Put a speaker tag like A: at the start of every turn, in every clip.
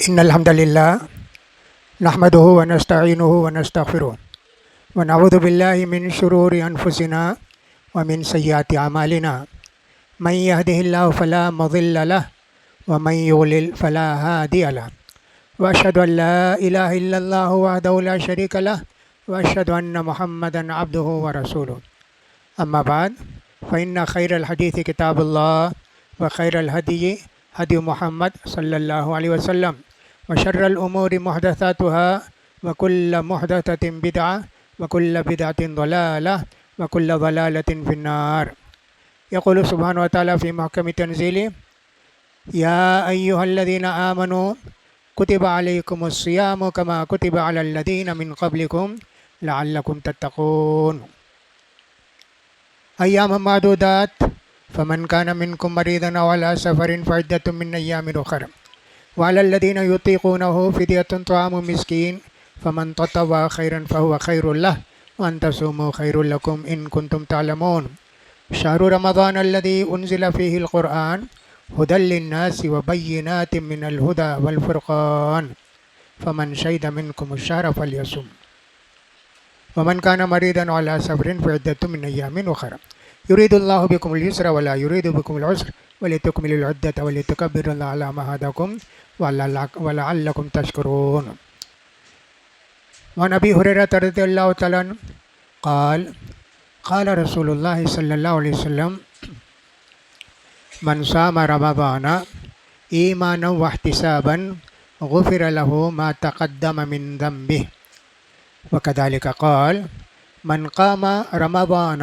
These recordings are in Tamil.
A: إن الحمد لله نحمده ونستعينه ونستغفره ونعوذ بالله من شرور أنفسنا ومن سيئات أعمالنا من يهده الله فلا مضل له ومن يضلل فلا هادي له وأشهد أن لا إله إلا الله وحده لا شريك له وأشهد أن محمدا عبده ورسوله أما بعد فإن خير الحديث كتاب الله وخير الهدي هدي محمد صلى الله عليه وسلم وشر الأمور محدثاتها وكل محدثة بدعة وكل بدعة ضلالة وكل ضلالة في النار. يقول سبحانه وتعالى في محكم تنزيله: يا أيها الذين آمنوا كتب عليكم الصيام كما كتب على الذين من قبلكم لعلكم تتقون. أيام معدودات فمن كان منكم مريضا أو على سفر فعدة من أيام أخرى وعلى الذين يطيقونه فدية طعام مسكين فمن تطوع خيرا فهو خير له وأن تصوموا خير لكم إن كنتم تعلمون. شهر رمضان الذي أنزل فيه القرآن هدى للناس وبينات من الهدى والفرقان فمن شهد منكم الشهر فليصم ومن كان مريضا على سفر فعدة من أيام أخرى يريد الله بكم اليسر ولا يريد بكم العسر ولتكملوا العدة ولتكبروا الله على ما هداكم ولعلكم تشكرون. وعن أبي هريرة رضي الله تعالى عنه قال قال رسول الله صلى الله عليه وسلم: من صام رمضان إيمانا واحتسابا غفر له ما تقدم من ذنبه. وكذلك قال: من قام رمضان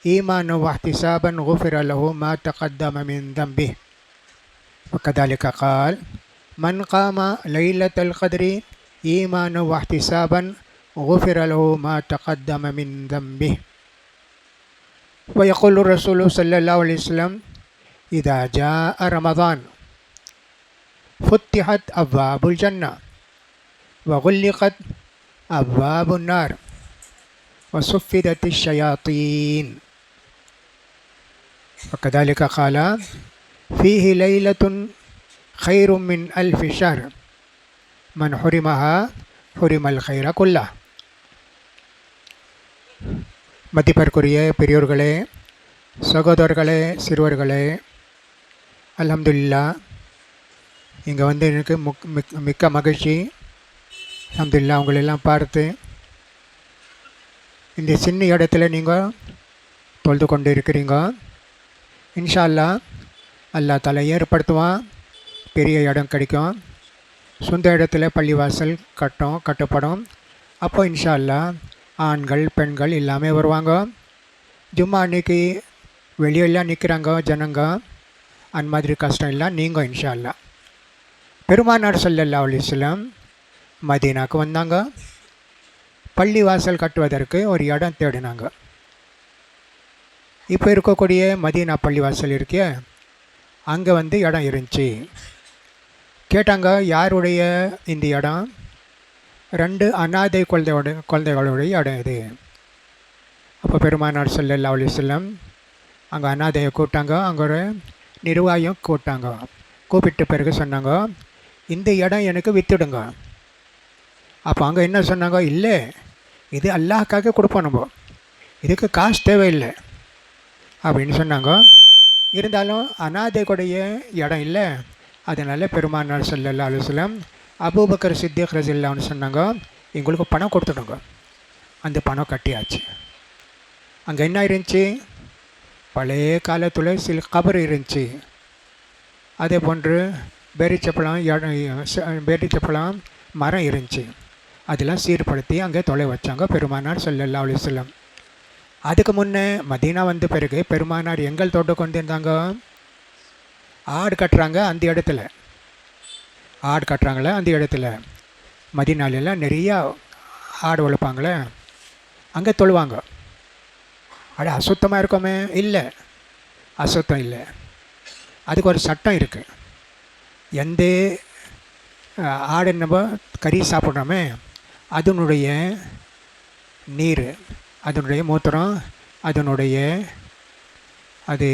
A: إيمانا واحتسابا غفر له ما تقدم من ذنبه. وكذلك قال: من قام ليلة القدر إيمانا واحتسابا غفر له ما تقدم من ذنبه. ويقول الرسول صلى الله عليه وسلم: إذا جاء رمضان فتحت أبواب الجنة وغلقت أبواب النار وصفدت الشياطين. وكذلك قال: فيه ليلة خير من 1000 شهر من حرمها حرم الخير كله. மதிப்பிற்குரிய பெரியோர்களே, சகோதரர்களே, சிறுவர்களே, அல்ஹம்துலில்லாஹ் இங்கே வந்து எனக்கு மிக்க மகிழ்ச்சி. அல்ஹம்துலில்லாஹ் உங்களெல்லாம் பார்த்து இந்த சின்ன இடத்துல நீங்கள் தொழுது கொண்டு இருக்கிறீங்க. இன்ஷா அல்லாஹ் அல்லாஹ் தஆலா ஏற்படுத்துவான், பெரிய இடம் கிடைக்கும், சொந்த இடத்துல பள்ளிவாசல் கட்டப்படும். அப்போ இன்ஷா அல்லாஹ் ஆண்கள் பெண்கள் எல்லாமே வருவாங்க. ஜும்மா அன்னைக்கு வெளியெல்லாம் நிற்கிறாங்க ஜனங்க, அந்த மாதிரி கஷ்டம் இல்லை நீங்கள் இன்ஷா அல்லாஹ். பெருமானார் ஸல்லல்லாஹு அலைஹி வஸல்லம் மதீனாவுக்கு வந்தாங்க. பள்ளிவாசல் கட்டுவதற்கு ஒரு இடம் தேடினாங்க. இப்போ இருக்கக்கூடிய மதீனா பள்ளிவாசல் இருக்கே, அங்கே வந்து இடம் இருந்துச்சு. கேட்டாங்க, யாருடைய இந்த இடம்? 2 அனாதை குழந்தைகளுடைய இடம் இது. அப்போ பெருமானார் ஸல்லல்லாஹு அலைஹி வஸல்லம் அங்கே அனாதையை கூப்பிட்டாங்க, அங்கே ஒரு நிர்வாகியும் கூப்பிட்டாங்க. கூப்பிட்ட பிறகு சொன்னாங்க, இந்த இடம் எனக்கு விற்றுடுங்க. அப்போ அங்கே என்ன சொன்னாங்க, இல்லை இது அல்லாஹ்க்காக கொடுப்போம், நம்ம இதுக்கு காசு தேவையில்லை அப்படின்னு சொன்னாங்க. இருந்தாலும் அனாதைக்குடைய இடம் இல்லை, அதனால் பெருமானார் ஸல்லல்லாஹு அலைஹி வஸல்லம் அபூபக்கர் சித்திக் ரலியல்லாஹு அன்ஹு சொன்னாங்க, எங்களுக்கு பணம் கொடுத்துடுங்க. அந்த பணம் கட்டியாச்சு. அங்கே என்ன இருந்துச்சு? பழைய காலத்தில் சில கபர் இருந்துச்சு. அதே போன்று பேரிச்சப்பழம் மரம் இருந்துச்சு. அதெல்லாம் சீர்படுத்தி அங்கே தொலை வச்சாங்க பெருமானார் ஸல்லல்லாஹு அலைஹி வஸல்லம். அதுக்கு முன்னே மதீனா வந்த பிறகு பெருமானார் எங்கள் தோட்டம் கொண்டு இருந்தாங்க, ஆடு கட்டுறாங்க. அந்த இடத்துல ஆடு கட்டுறாங்களே, அந்த இடத்துல மதீனாலெல்லாம் நிறையா ஆடு வளர்ப்பாங்களே, அங்கே தொழுவாங்க. அசுத்தமாக இருக்குமே? இல்லை, அசுத்தம் இல்லை. அதுக்கு ஒரு சட்டம் இருக்குது. எந்த ஆடு நம்ம கறி சாப்பிட்றோமே, அதனுடைய நீர், அதனுடைய மூத்திரம், அதனுடைய அது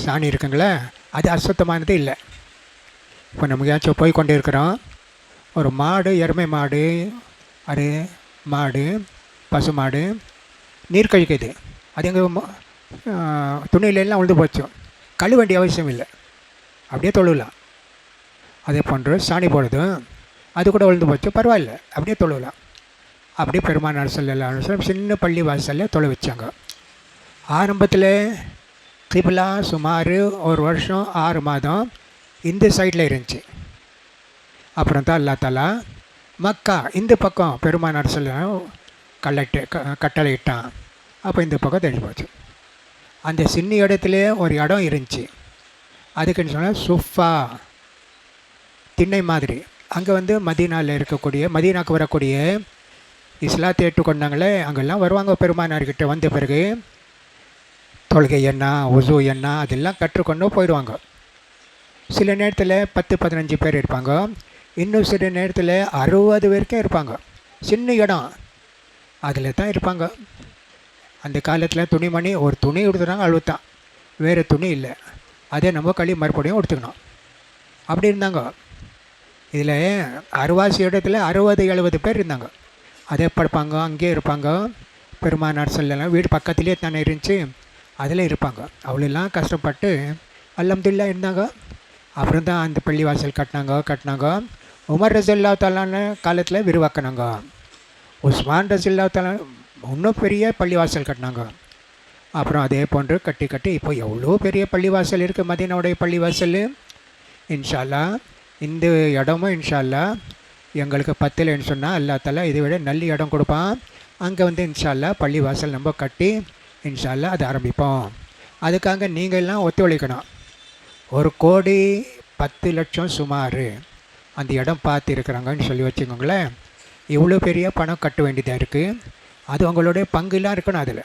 A: சாணி இருக்குங்களே, அது அசுத்தமானது இல்லை. இப்போ நம்ம ஏதாச்சும் போய் கொண்டு இருக்கிறோம், ஒரு மாடு, எருமை மாடு, அது மாடு, பசு மாடு நீர் கழிக்குது. அது எங்கள் துணியிலெல்லாம் உழுது போச்சு. கழுவ வேண்டிய அவசியம் இல்லை, அப்படியே தொழுவலாம். அதே போன்று சாணி போடுது, அது கூட உழுது போச்சு, பரவாயில்ல, அப்படியே தொழுவலாம். அப்படியே பெருமானார் ஸல்லல்லாஹு அலைஹி வஸல்லம் சின்ன பள்ளி வாசலில் தொலை வச்சாங்க. ஆரம்பத்தில் கிபிலா சுமார் ஒரு வருஷம் 6 மாதம் இந்த சைடில் இருந்துச்சு. அப்புறம் தான் அல்லா தாலா மக்கா இந்த பக்கம் பெருமானார் கட்டளையிட்டான். அப்போ இந்த பக்கம் தெரிஞ்சு போச்சு. அந்த சின்ன இடத்துல ஒரு இடம் இருந்துச்சு, அதுக்குன்னு சொன்னால் சுஃபா திண்ணை மாதிரி. அங்கே மதீனாவில் இருக்கக்கூடிய, மதீனாவுக்கு வரக்கூடிய இஸ்லாத்தை ஏற்றுக்கொண்டாங்களே, அங்கெல்லாம் வருவாங்க. பெருமானார்கிட்ட வந்த பிறகு தொழுகை என்ன, உசு என்ன, அதெல்லாம் கற்றுக்கொண்டு போயிடுவாங்க. சில நேரத்தில் 10-15 பேர் இருப்பாங்க, இன்னும் சில நேரத்தில் 60 பேருக்கே இருப்பாங்க. சின்ன இடம், அதில் தான் இருப்பாங்க. அந்த காலத்தில் துணிமணி, ஒரு துணி எடுத்துட்டாங்க, அழுத்தான், வேறு துணி இல்லை, அதே நம்ம மறுபடியும் எடுத்துக்கணும், அப்படி இருந்தாங்க. இதில் அறுவாசி இடத்துல 60-70 பேர் இருந்தாங்க. அதே படுப்பாங்க, அங்கேயே இருப்பாங்க. பெருமானார் ஸல்லல்லாஹு வீடு பக்கத்துலேயே தானே இருந்துச்சு, அதில் இருப்பாங்க. அவ்வளோலாம் கஷ்டப்பட்டு அல்ஹம்துலில்லாஹ் இருந்தாங்க. அப்புறம் தான் அந்த பள்ளிவாசல் கட்டினாங்க. உமர் ரஸியல்லாஹு தஆலா காலத்தில் விரிவாக்கினாங்க. உஸ்மான் ரஸியல்லாஹு தஆலா இன்னும் பெரிய பள்ளிவாசல் கட்டினாங்க. அப்புறம் அதே போன்று கட்டி இப்போ எவ்வளோ பெரிய பள்ளிவாசல் இருக்குது, மதீனாவுடைய பள்ளிவாசல். இன்ஷா அல்லாஹ் இந்த இடமும் இன்ஷா அல்லாஹ் எங்களுக்கு பத்தலைன்னு சொன்னால் அல்லா தாலா இதை விட நல்ல இடம் கொடுப்பான். அங்கே இன்ஷா அல்லாஹ் பள்ளிவாசல் நம்ம கட்டி இன்ஷா அல்லாஹ் அதை ஆரம்பிப்போம். அதுக்காக நீங்கள்லாம் ஒத்துழைக்கணும். 1,10,00,000 சுமார் அந்த இடம் பார்த்து இருக்கிறாங்கன்னு சொல்லி வச்சுக்கோங்களேன். இவ்வளோ பெரிய பணம் கட்ட வேண்டியதாக இருக்குது. அது உங்களுடைய பங்குலாம் இருக்கணும், அதில்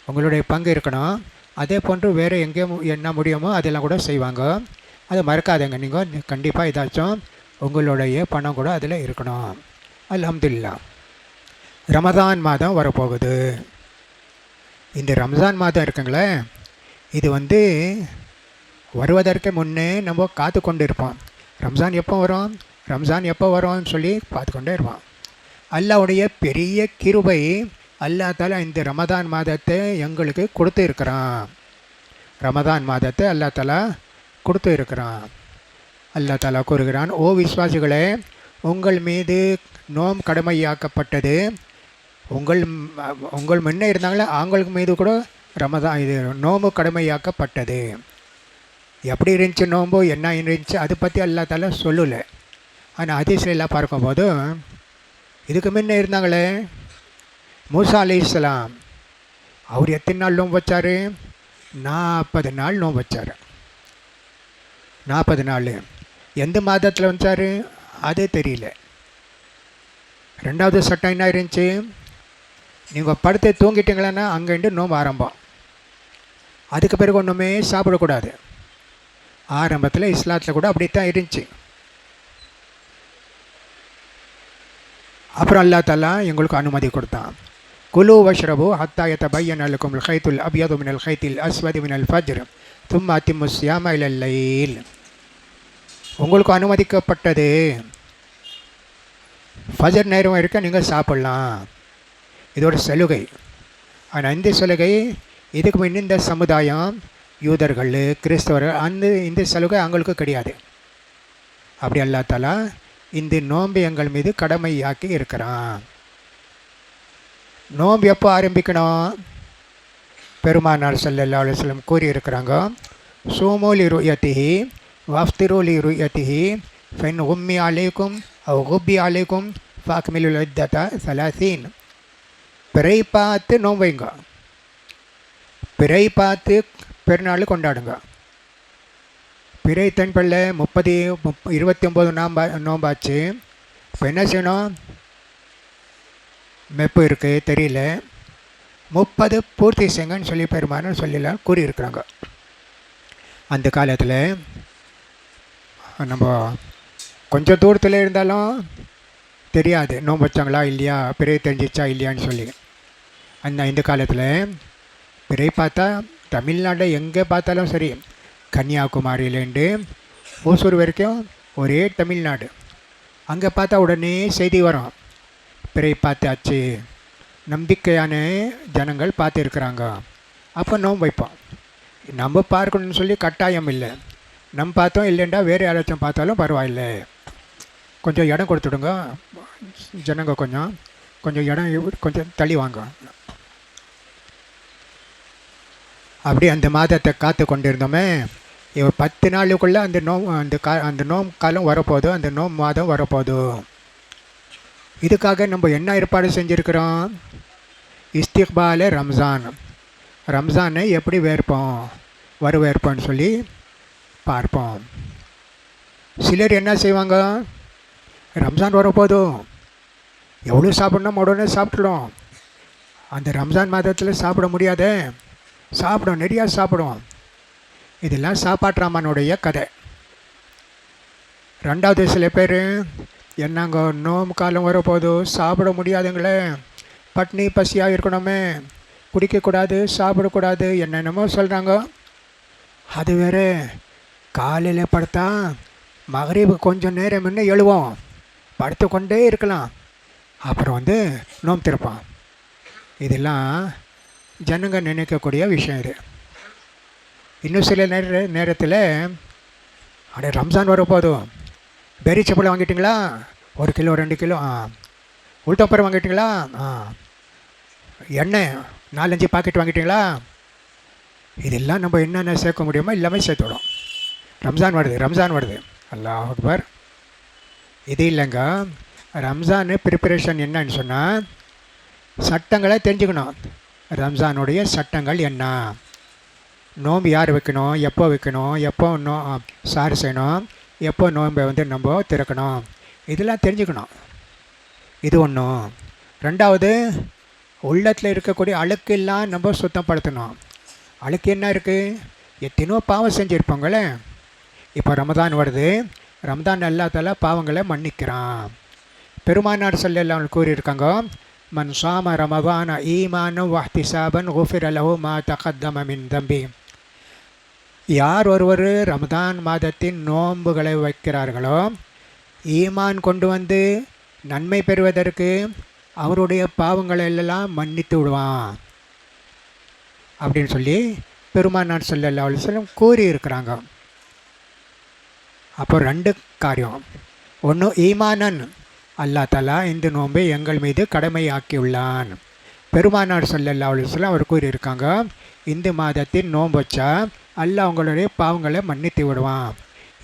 A: உங்களுடைய பங்கு இருக்கணும். அதே போன்று வேறு எங்கேயும் என்ன முடியுமோ அதெல்லாம் கூட செய்வாங்க. அதை மறக்காதங்க. நீங்கள் கண்டிப்பாக ஏதாச்சும் உங்களுடைய பணம் கூட அதில் இருக்கணும். அல்ஹம்துலில்லாஹ். ரமதான் மாதம் வரப்போகுது. இந்த ரம்ஜான் மாதம் இருக்குங்களே, இது வருவதற்கு முன்னே நம்ம காத்து கொண்டு இருப்போம். ரம்ஜான் எப்போ வரும்னு சொல்லி பார்த்து கொண்டே இருப்போம். அல்லாஹ்வுடைய பெரிய கிருபை, அல்லாஹ் தாலா இந்த ரமதான் மாதத்தை எங்களுக்கு கொடுத்து இருக்கிறான். ரமதான் மாதத்தை அல்லாஹ் தாலா கொடுத்து இருக்கிறான். அல்லாஹ் தாலா கூறுகிறான், ஓ விசுவாசிகளே, உங்கள் மீது நோம் கடமையாக்கப்பட்டது. உங்கள் முன்னே இருந்தாங்களே அவங்களுக்கு மீது கூட ரமதான் இது நோம்பு கடமையாக்கப்பட்டது. எப்படி இருந்துச்சு நோம்பு, என்ன இருந்துச்சு, அதை பற்றி அல்லாஹ் தாலா சொல்லலை. ஆனால் ஹதீஸ்ல எல்லாம் பார்க்கும்போது இதுக்கு முன்னே இருந்தாங்களே மூசா அலைஹிஸ்ஸலாம், அவர் எத்தனை நாள் நோம்பு வச்சார்? 40 நாள் நோம்பு வச்சார். 40 நாள் எந்த மாதத்தில் வச்சார் அது தெரியல. ரெண்டாவது சட்டம் என்ன இருந்துச்சு? நீங்கள் படுத்து தூங்கிட்டீங்களன்னா அங்கேருந்து நோம்பு ஆரம்பம். அதுக்கு பிறகு ஒன்றுமே சாப்பிடக்கூடாது. ஆரம்பத்தில் இஸ்லாத்தில் கூட அப்படித்தான் இருந்துச்சு. அப்புறம் அல்லாஹ் தாலா எங்களுக்கு அனுமதி கொடுத்தான். குலு வஷ்ரபு ஹத்தா யதபய்யன லக்குமுல் கைத்துல் அப்யது மினல் கைத்தில் அஸ்வதி மினல் ஃபஜ்ர் தும்ம அத்திம்மு ஸியாம இலல் லைல். உங்களுக்கு அனுமதிக்கப்பட்டது, ஃபஜர் நேரம் இருக்க நீங்கள் சாப்பிட்லாம், இதோட சலுகை. ஆனால் இந்த சலுகை இதுக்கு முன்ன இந்த சமுதாயம் யூதர்கள், கிறிஸ்தவர்கள், இந்த சலுகை அவங்களுக்கு கிடையாது. அப்படி அல்லாஹ் தாலா இந்த நோன்பு எங்கள் மீது கடமையாக்கி இருக்கிறான். நோன்பு எப்போ ஆரம்பிக்கணும்? பெருமானார் ஸல்லல்லாஹு அலைஹி வஸல்லம் கூறியிருக்கிறாங்க, சூமு லிருயத்திஹி வஃப்திரு லிருயத்திஹி ஃபைன் உம்மி அலைக்கும் அவ் குப்பி அலைக்கும் ஃபாக்மிலுல் இத்தத 30. பிறை பார்த்து நோன்பு வைங்க, பிறை பார்த்து பெருநாள் கொண்டாடுங்க. பிறை தென்பள்ள 29 நோம்பாச்சு. இப்போ என்ன செய்யணும்? மெப்பு இருக்குது தெரியல, 30 பூர்த்தி செய்யுங்கன்னு சொல்லி பெருமானார் சொல்லலாம் கூறியிருக்கிறாங்க. அந்த காலத்தில் நம்ம கொஞ்சம் தூரத்தில் இருந்தாலும் தெரியாது நோன்பு வச்சாங்களா இல்லையா, பிறை தெரிஞ்சிச்சா இல்லையான்னு சொல்லி. இந்த காலத்தில் பிறை பார்த்தா தமிழ்நாட்டை எங்கே பார்த்தாலும் சரி, கன்னியாகுமரியிலேருந்து ஓசூர் வரைக்கும் ஒரே தமிழ்நாடு. அங்கே பார்த்தா உடனே செய்தி வரும், பிறை பார்த்தாச்சு, நம்பிக்கையான ஜனங்கள் பார்த்துருக்குறாங்க, அப்போ நோன்பு வைப்போம். நம்ம பார்க்கணுன்னு சொல்லி கட்டாயம் இல்லை, நம்ம பார்த்தோம் இல்லைண்டா வேறு யாராச்சும் பார்த்தாலும் பரவாயில்லை, கொஞ்சம் இடம் கொடுத்துடுங்க ஜனங்க, கொஞ்சம் இடம் கொஞ்சம் தள்ளி வாங்க. அப்படி அந்த மாதத்தை காத்து கொண்டிருந்தோமே, இப்போ 10 நாளுக்குள்ளே அந்த நோம்பு காலம் வரப்போகுது, அந்த நோம்பு மாதம் வரப்போகுது. இதுக்காக நம்ம என்ன ஏற்பாடு செஞ்சுருக்கிறோம்? இஸ்திக்பால ரம்ஜான், ரம்ஜானை எப்படி வரவேற்போம்னு சொல்லி பார்ப்போம். சிலர் என்ன செய்வாங்க, ரம்ஜான் வரப்போதும், எவ்வளோ சாப்பிட்ணும் உடனே சாப்பிட்றோம், அந்த ரம்ஜான் மாதத்தில் சாப்பிட முடியாதே, சாப்பிடும், நிறையா சாப்பிடும். இதெல்லாம் சாப்பாட்ராமனுடைய கதை. ரெண்டாவது சில பேர் என்னங்க நோம்பு காலம் வரப்போது, சாப்பிட முடியாதுங்களே, பட்னி பசியாக இருக்கணுமே, குடிக்கக்கூடாது, சாப்பிடக்கூடாது, என்னென்னமோ சொல்கிறாங்க. அது வேறு காலையில் படுத்தா மகரிபு கொஞ்சம் நேரம் முன்னே எழுவோம், படுத்து கொண்டே இருக்கலாம், அப்புறம் நோம்பு திறப்பான். இதெல்லாம் ஜனங்க நினைக்கக்கூடிய விஷயம். இது இன்னும் சில நேரத்தில் அட ரம்ஜான் வரப்போதும், பேரிச்சப்பழம் வாங்கிட்டிங்களா, 1 கிலோ 2 கிலோ, உளுத்தம்பருப்பு வாங்கிட்டிங்களா, எண்ணெய் 4-5 பாக்கெட் வாங்கிட்டிங்களா, இதெல்லாம் நம்ம என்னென்ன சேர்க்க முடியுமோ எல்லாமே சேர்த்துவிடும். ரம்ஜான் வருது, அல்லாஹ் அக்பர். இது இல்லைங்க, ரம்ஜானு ப்ரிப்பரேஷன் என்னன்னு சொன்னால் சட்டங்களை தெரிஞ்சுக்கணும். ரம்ஜானுடைய சட்டங்கள் என்ன, நோம்பு யார் வைக்கணும், எப்போ வைக்கணும், எப்போ சாறு செய்யணும், எப்போ நோம்பை நம்ம திறக்கணும், இதெல்லாம் தெரிஞ்சுக்கணும். இது ஒன்றும். ரெண்டாவது, உள்ளத்தில் இருக்கக்கூடிய அழுக்கெல்லாம் நம்ம சுத்தப்படுத்தணும். அழுக்கு என்ன இருக்குது, எத்தனையோ பாவம் செஞ்சுருப்பாங்களே. இப்போ ரமதான் வருது, ரமதான் எல்லாத்தால பாவங்களை மன்னிக்கிறான். பெருமானார் ஸல்லல்லாஹு கூறியிருக்காங்க, மன் ஸாம ரமதான ஈமானன் வஹ்திஸாபன் குஃபிர லஹு மா தகத்தம மின் தம்பி. யார் ஒருவர் ரமதான் மாதத்தின் நோன்புகளை வைக்கிறார்களோ, ஈமான் கொண்டு நன்மை பெறுவதற்கு அவருடைய பாவங்களை எல்லாம் மன்னித்து விடுவான் அப்படின்னு சொல்லி பெருமானார் ஸல்லல்லாஹு அலைஹி வஸல்லம் கூறியிருக்கிறாங்க. அப்போ 2 காரியம். ஒன்று, ஈமானன், அல்லாஹ் தஆலா இந்த நோன்பை எங்கள் மீது கடமையாக்கியுள்ளான். பெருமானார் ஸல்லல்லாஹு அலைஹி வஸல்லம் அவர் கூறியிருக்காங்க, இந்த மாதத்தின் நோன்பு வச்சா அல்லாஹ் உங்களுடைய பாவங்களை மன்னித்து விடுவான்.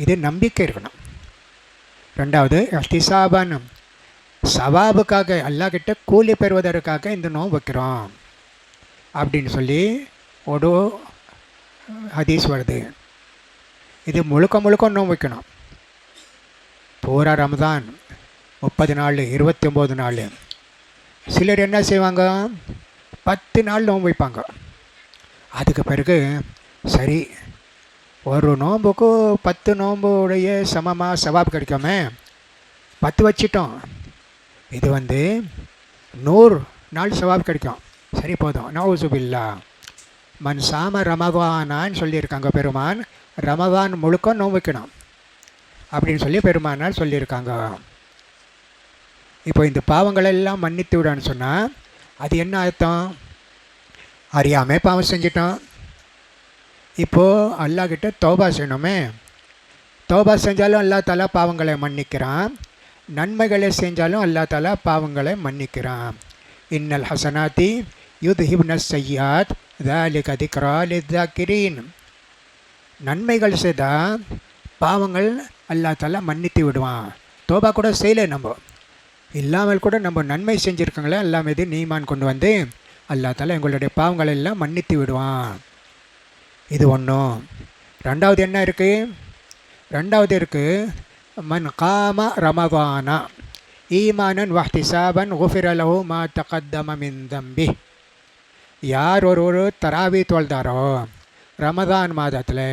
A: இது நம்பிக்கை இருக்கணும். ரெண்டாவது, இஹ்திசாபன், சவாபுக்காக, அல்லாஹ் கிட்ட கூலி பெறுவதற்காக இந்த நோன்பு வைக்கிறோம் அப்படின்னு சொல்லி ஒரு ஹதீஸ் வருது. இது முழுக்க நோன்பு வைக்கணும். பூரா ரமதான் 30 நாள், 29 நாள். சிலர் என்ன செய்வாங்க, 10 நாள் நோன்பு வைப்பாங்க. அதுக்கு பிறகு சரி, ஒரு நோன்புக்கு 10 நோன்புடைய சமமாக சவாப் கிடைக்குமே, 10 வச்சிட்டோம், இது 100 நாள் சவாப் கிடைக்கும், சரி போதும். நவுசுபில்லா, மன் சாம ரமதானான்னு சொல்லியிருக்காங்க பெருமான். ரமதான் முழுக்க நோன்பு வைக்கணும் அப்படின்னு சொல்லி பெருமானார் சொல்லியிருக்காங்க. இப்போ இந்த பாவங்களெல்லாம் மன்னித்து விடான்னு சொன்னால் அது என்ன அர்த்தம்? அறியாமல் பாவம் செஞ்சிட்டோம், இப்போது அல்லாஹ்கிட்ட தௌபா செய்யணுமே. தௌபா செஞ்சாலும் அல்லாஹ் தஆலா பாவங்களை மன்னிக்கிறான், நன்மைகளை செஞ்சாலும் அல்லாஹ் தஆலா பாவங்களை மன்னிக்கிறான். இன்னல் ஹசனாத்தி யுத்ஹிப்ன ஸய்யாத் ذَلِكَ ذِكْرَى لِلذَّاكِرِينَ. நன்மைகள் செய்தால் பாவங்கள் அல்லாஹ் தஆலா மன்னித்து விடுவான். தௌபா கூட செய்யலை, நம்ம இல்லாமல் கூட நம்ம நன்மை செஞ்சுருக்காங்களே, அல்லாஹ் மீது ஈமான் கொண்டு அல்லாஹ் தஆலா எங்களுடைய பாவங்களை எல்லாம் மன்னித்து விடுவான். இது ஒன்றும். ரெண்டாவது என்ன இருக்குது? ரெண்டாவது இருக்குது, மன் காம ரமதானா ஈமானன் வஹ்திசாபன் குஃபிர லஹு மா தகத்தம மின் தம்பி. யார் ஒரு தராவி தொழுதாரோ ரமதான் மாதத்தில்,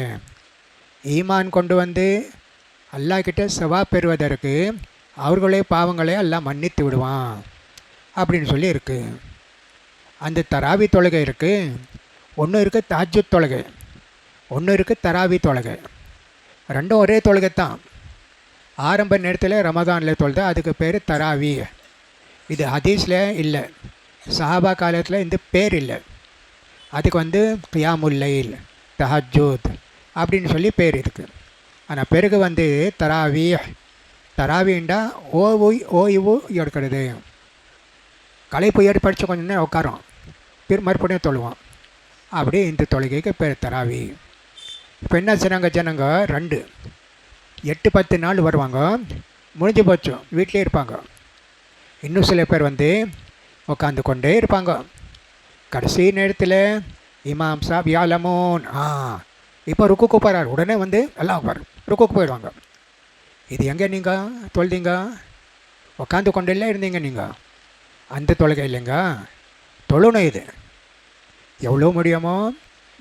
A: ஈமான் கொண்டு அல்லாஹ் கிட்ட சவாப் பெறுவதற்கு அவர்களுடைய பாவங்களை எல்லாம் மன்னித்து விடுவான் அப்படின்னு சொல்லி இருக்குது. அந்த தராவி தொழுகை இருக்குது. ஒன்று இருக்குது தஹஜ்ஜுத் தொழுகை, ஒன்று இருக்குது தராவி தொழுகை. ரெண்டும் ஒரே தொழுகை தான். ஆரம்ப நேரத்தில் ரமதானில் தொழுது அதுக்கு பேர் தராவி. இது ஹதீஸில் இல்லை, சஹாபா காலத்தில் இந்த பேர் இல்லை. அதுக்கு வந்து கியாமுல் லைல், தஹஜ்ஜுத் அப்படின்னு சொல்லி பேர் இருக்குது. ஆனால் பிறகு வந்து தராவின்டா ஓய்வு எடுக்கிறது, களைப்பு ஏற்படுத்தி கொஞ்சம் நேரம் உட்காரோம், மறுபடியும் தொழுவோம். அப்படி இந்த தொழுகைக்கு பேர் தராவி. இப்போ என்ன செய்கிறாங்க ஜனங்க, 8-10 நாள் வருவாங்க, முடிஞ்சு போச்சு, வீட்டிலே இருப்பாங்க. இன்னும் சில பேர் வந்து உட்காந்து கொண்டே இருப்பாங்க. கடைசி நேரத்தில் இமாம் சாப் யாலமோன் இப்போ ருக்குக்கு போகிறார், உடனே வந்து எல்லாம் உட்கார் ருக்குக்கு போயிடுவாங்க. இது எங்கே நீங்கள் தொழுதீங்க? உட்காந்து கொண்டே இருந்தீங்க நீங்கள். அந்த தொழுகை இல்லைங்க, தொழுணும். இது எவ்வளோ முடியுமோ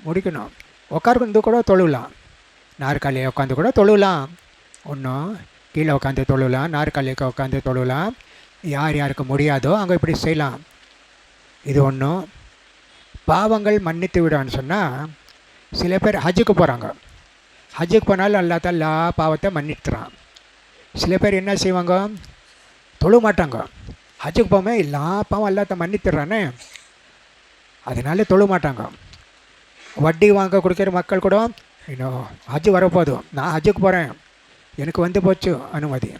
A: முடிக்கணும். உட்காந்து கூட தொழுலாம், நாற்காலியை உட்காந்து கூட தொழுலாம், ஒன்றும் கீழே உட்காந்து தொழுலாம், நாற்காலிக்கு உட்காந்து தொழுலாம். யார் யாருக்கு முடியாதோ அங்கே இப்படி செய்யலாம். இது ஒன்றும் பாவங்கள் மன்னித்து விடான்னு சொன்னால், சில பேர் ஹஜ்ஜுக்கு போகிறாங்க, ஹஜ்ஜுக்கு போனாலும் அல்லா தஆலா பாவத்தை மன்னித்துறான். சில பேர் என்ன செய்வாங்க, தொழ மாட்டாங்க. ஹஜ்ஜுக்கு போகாமல் எல்லா பாவம் அல்லாத மன்னித்துறானே, அதனால தொழ மாட்டாங்க. வட்டி வாங்க கொடுக்குற மக்கள் கூட இன்னும் ஹஜ்ஜு வரப்போதும், நான் ஹஜ்ஜுக்கு போகிறேன், எனக்கு வந்து போச்சு அனுமதி,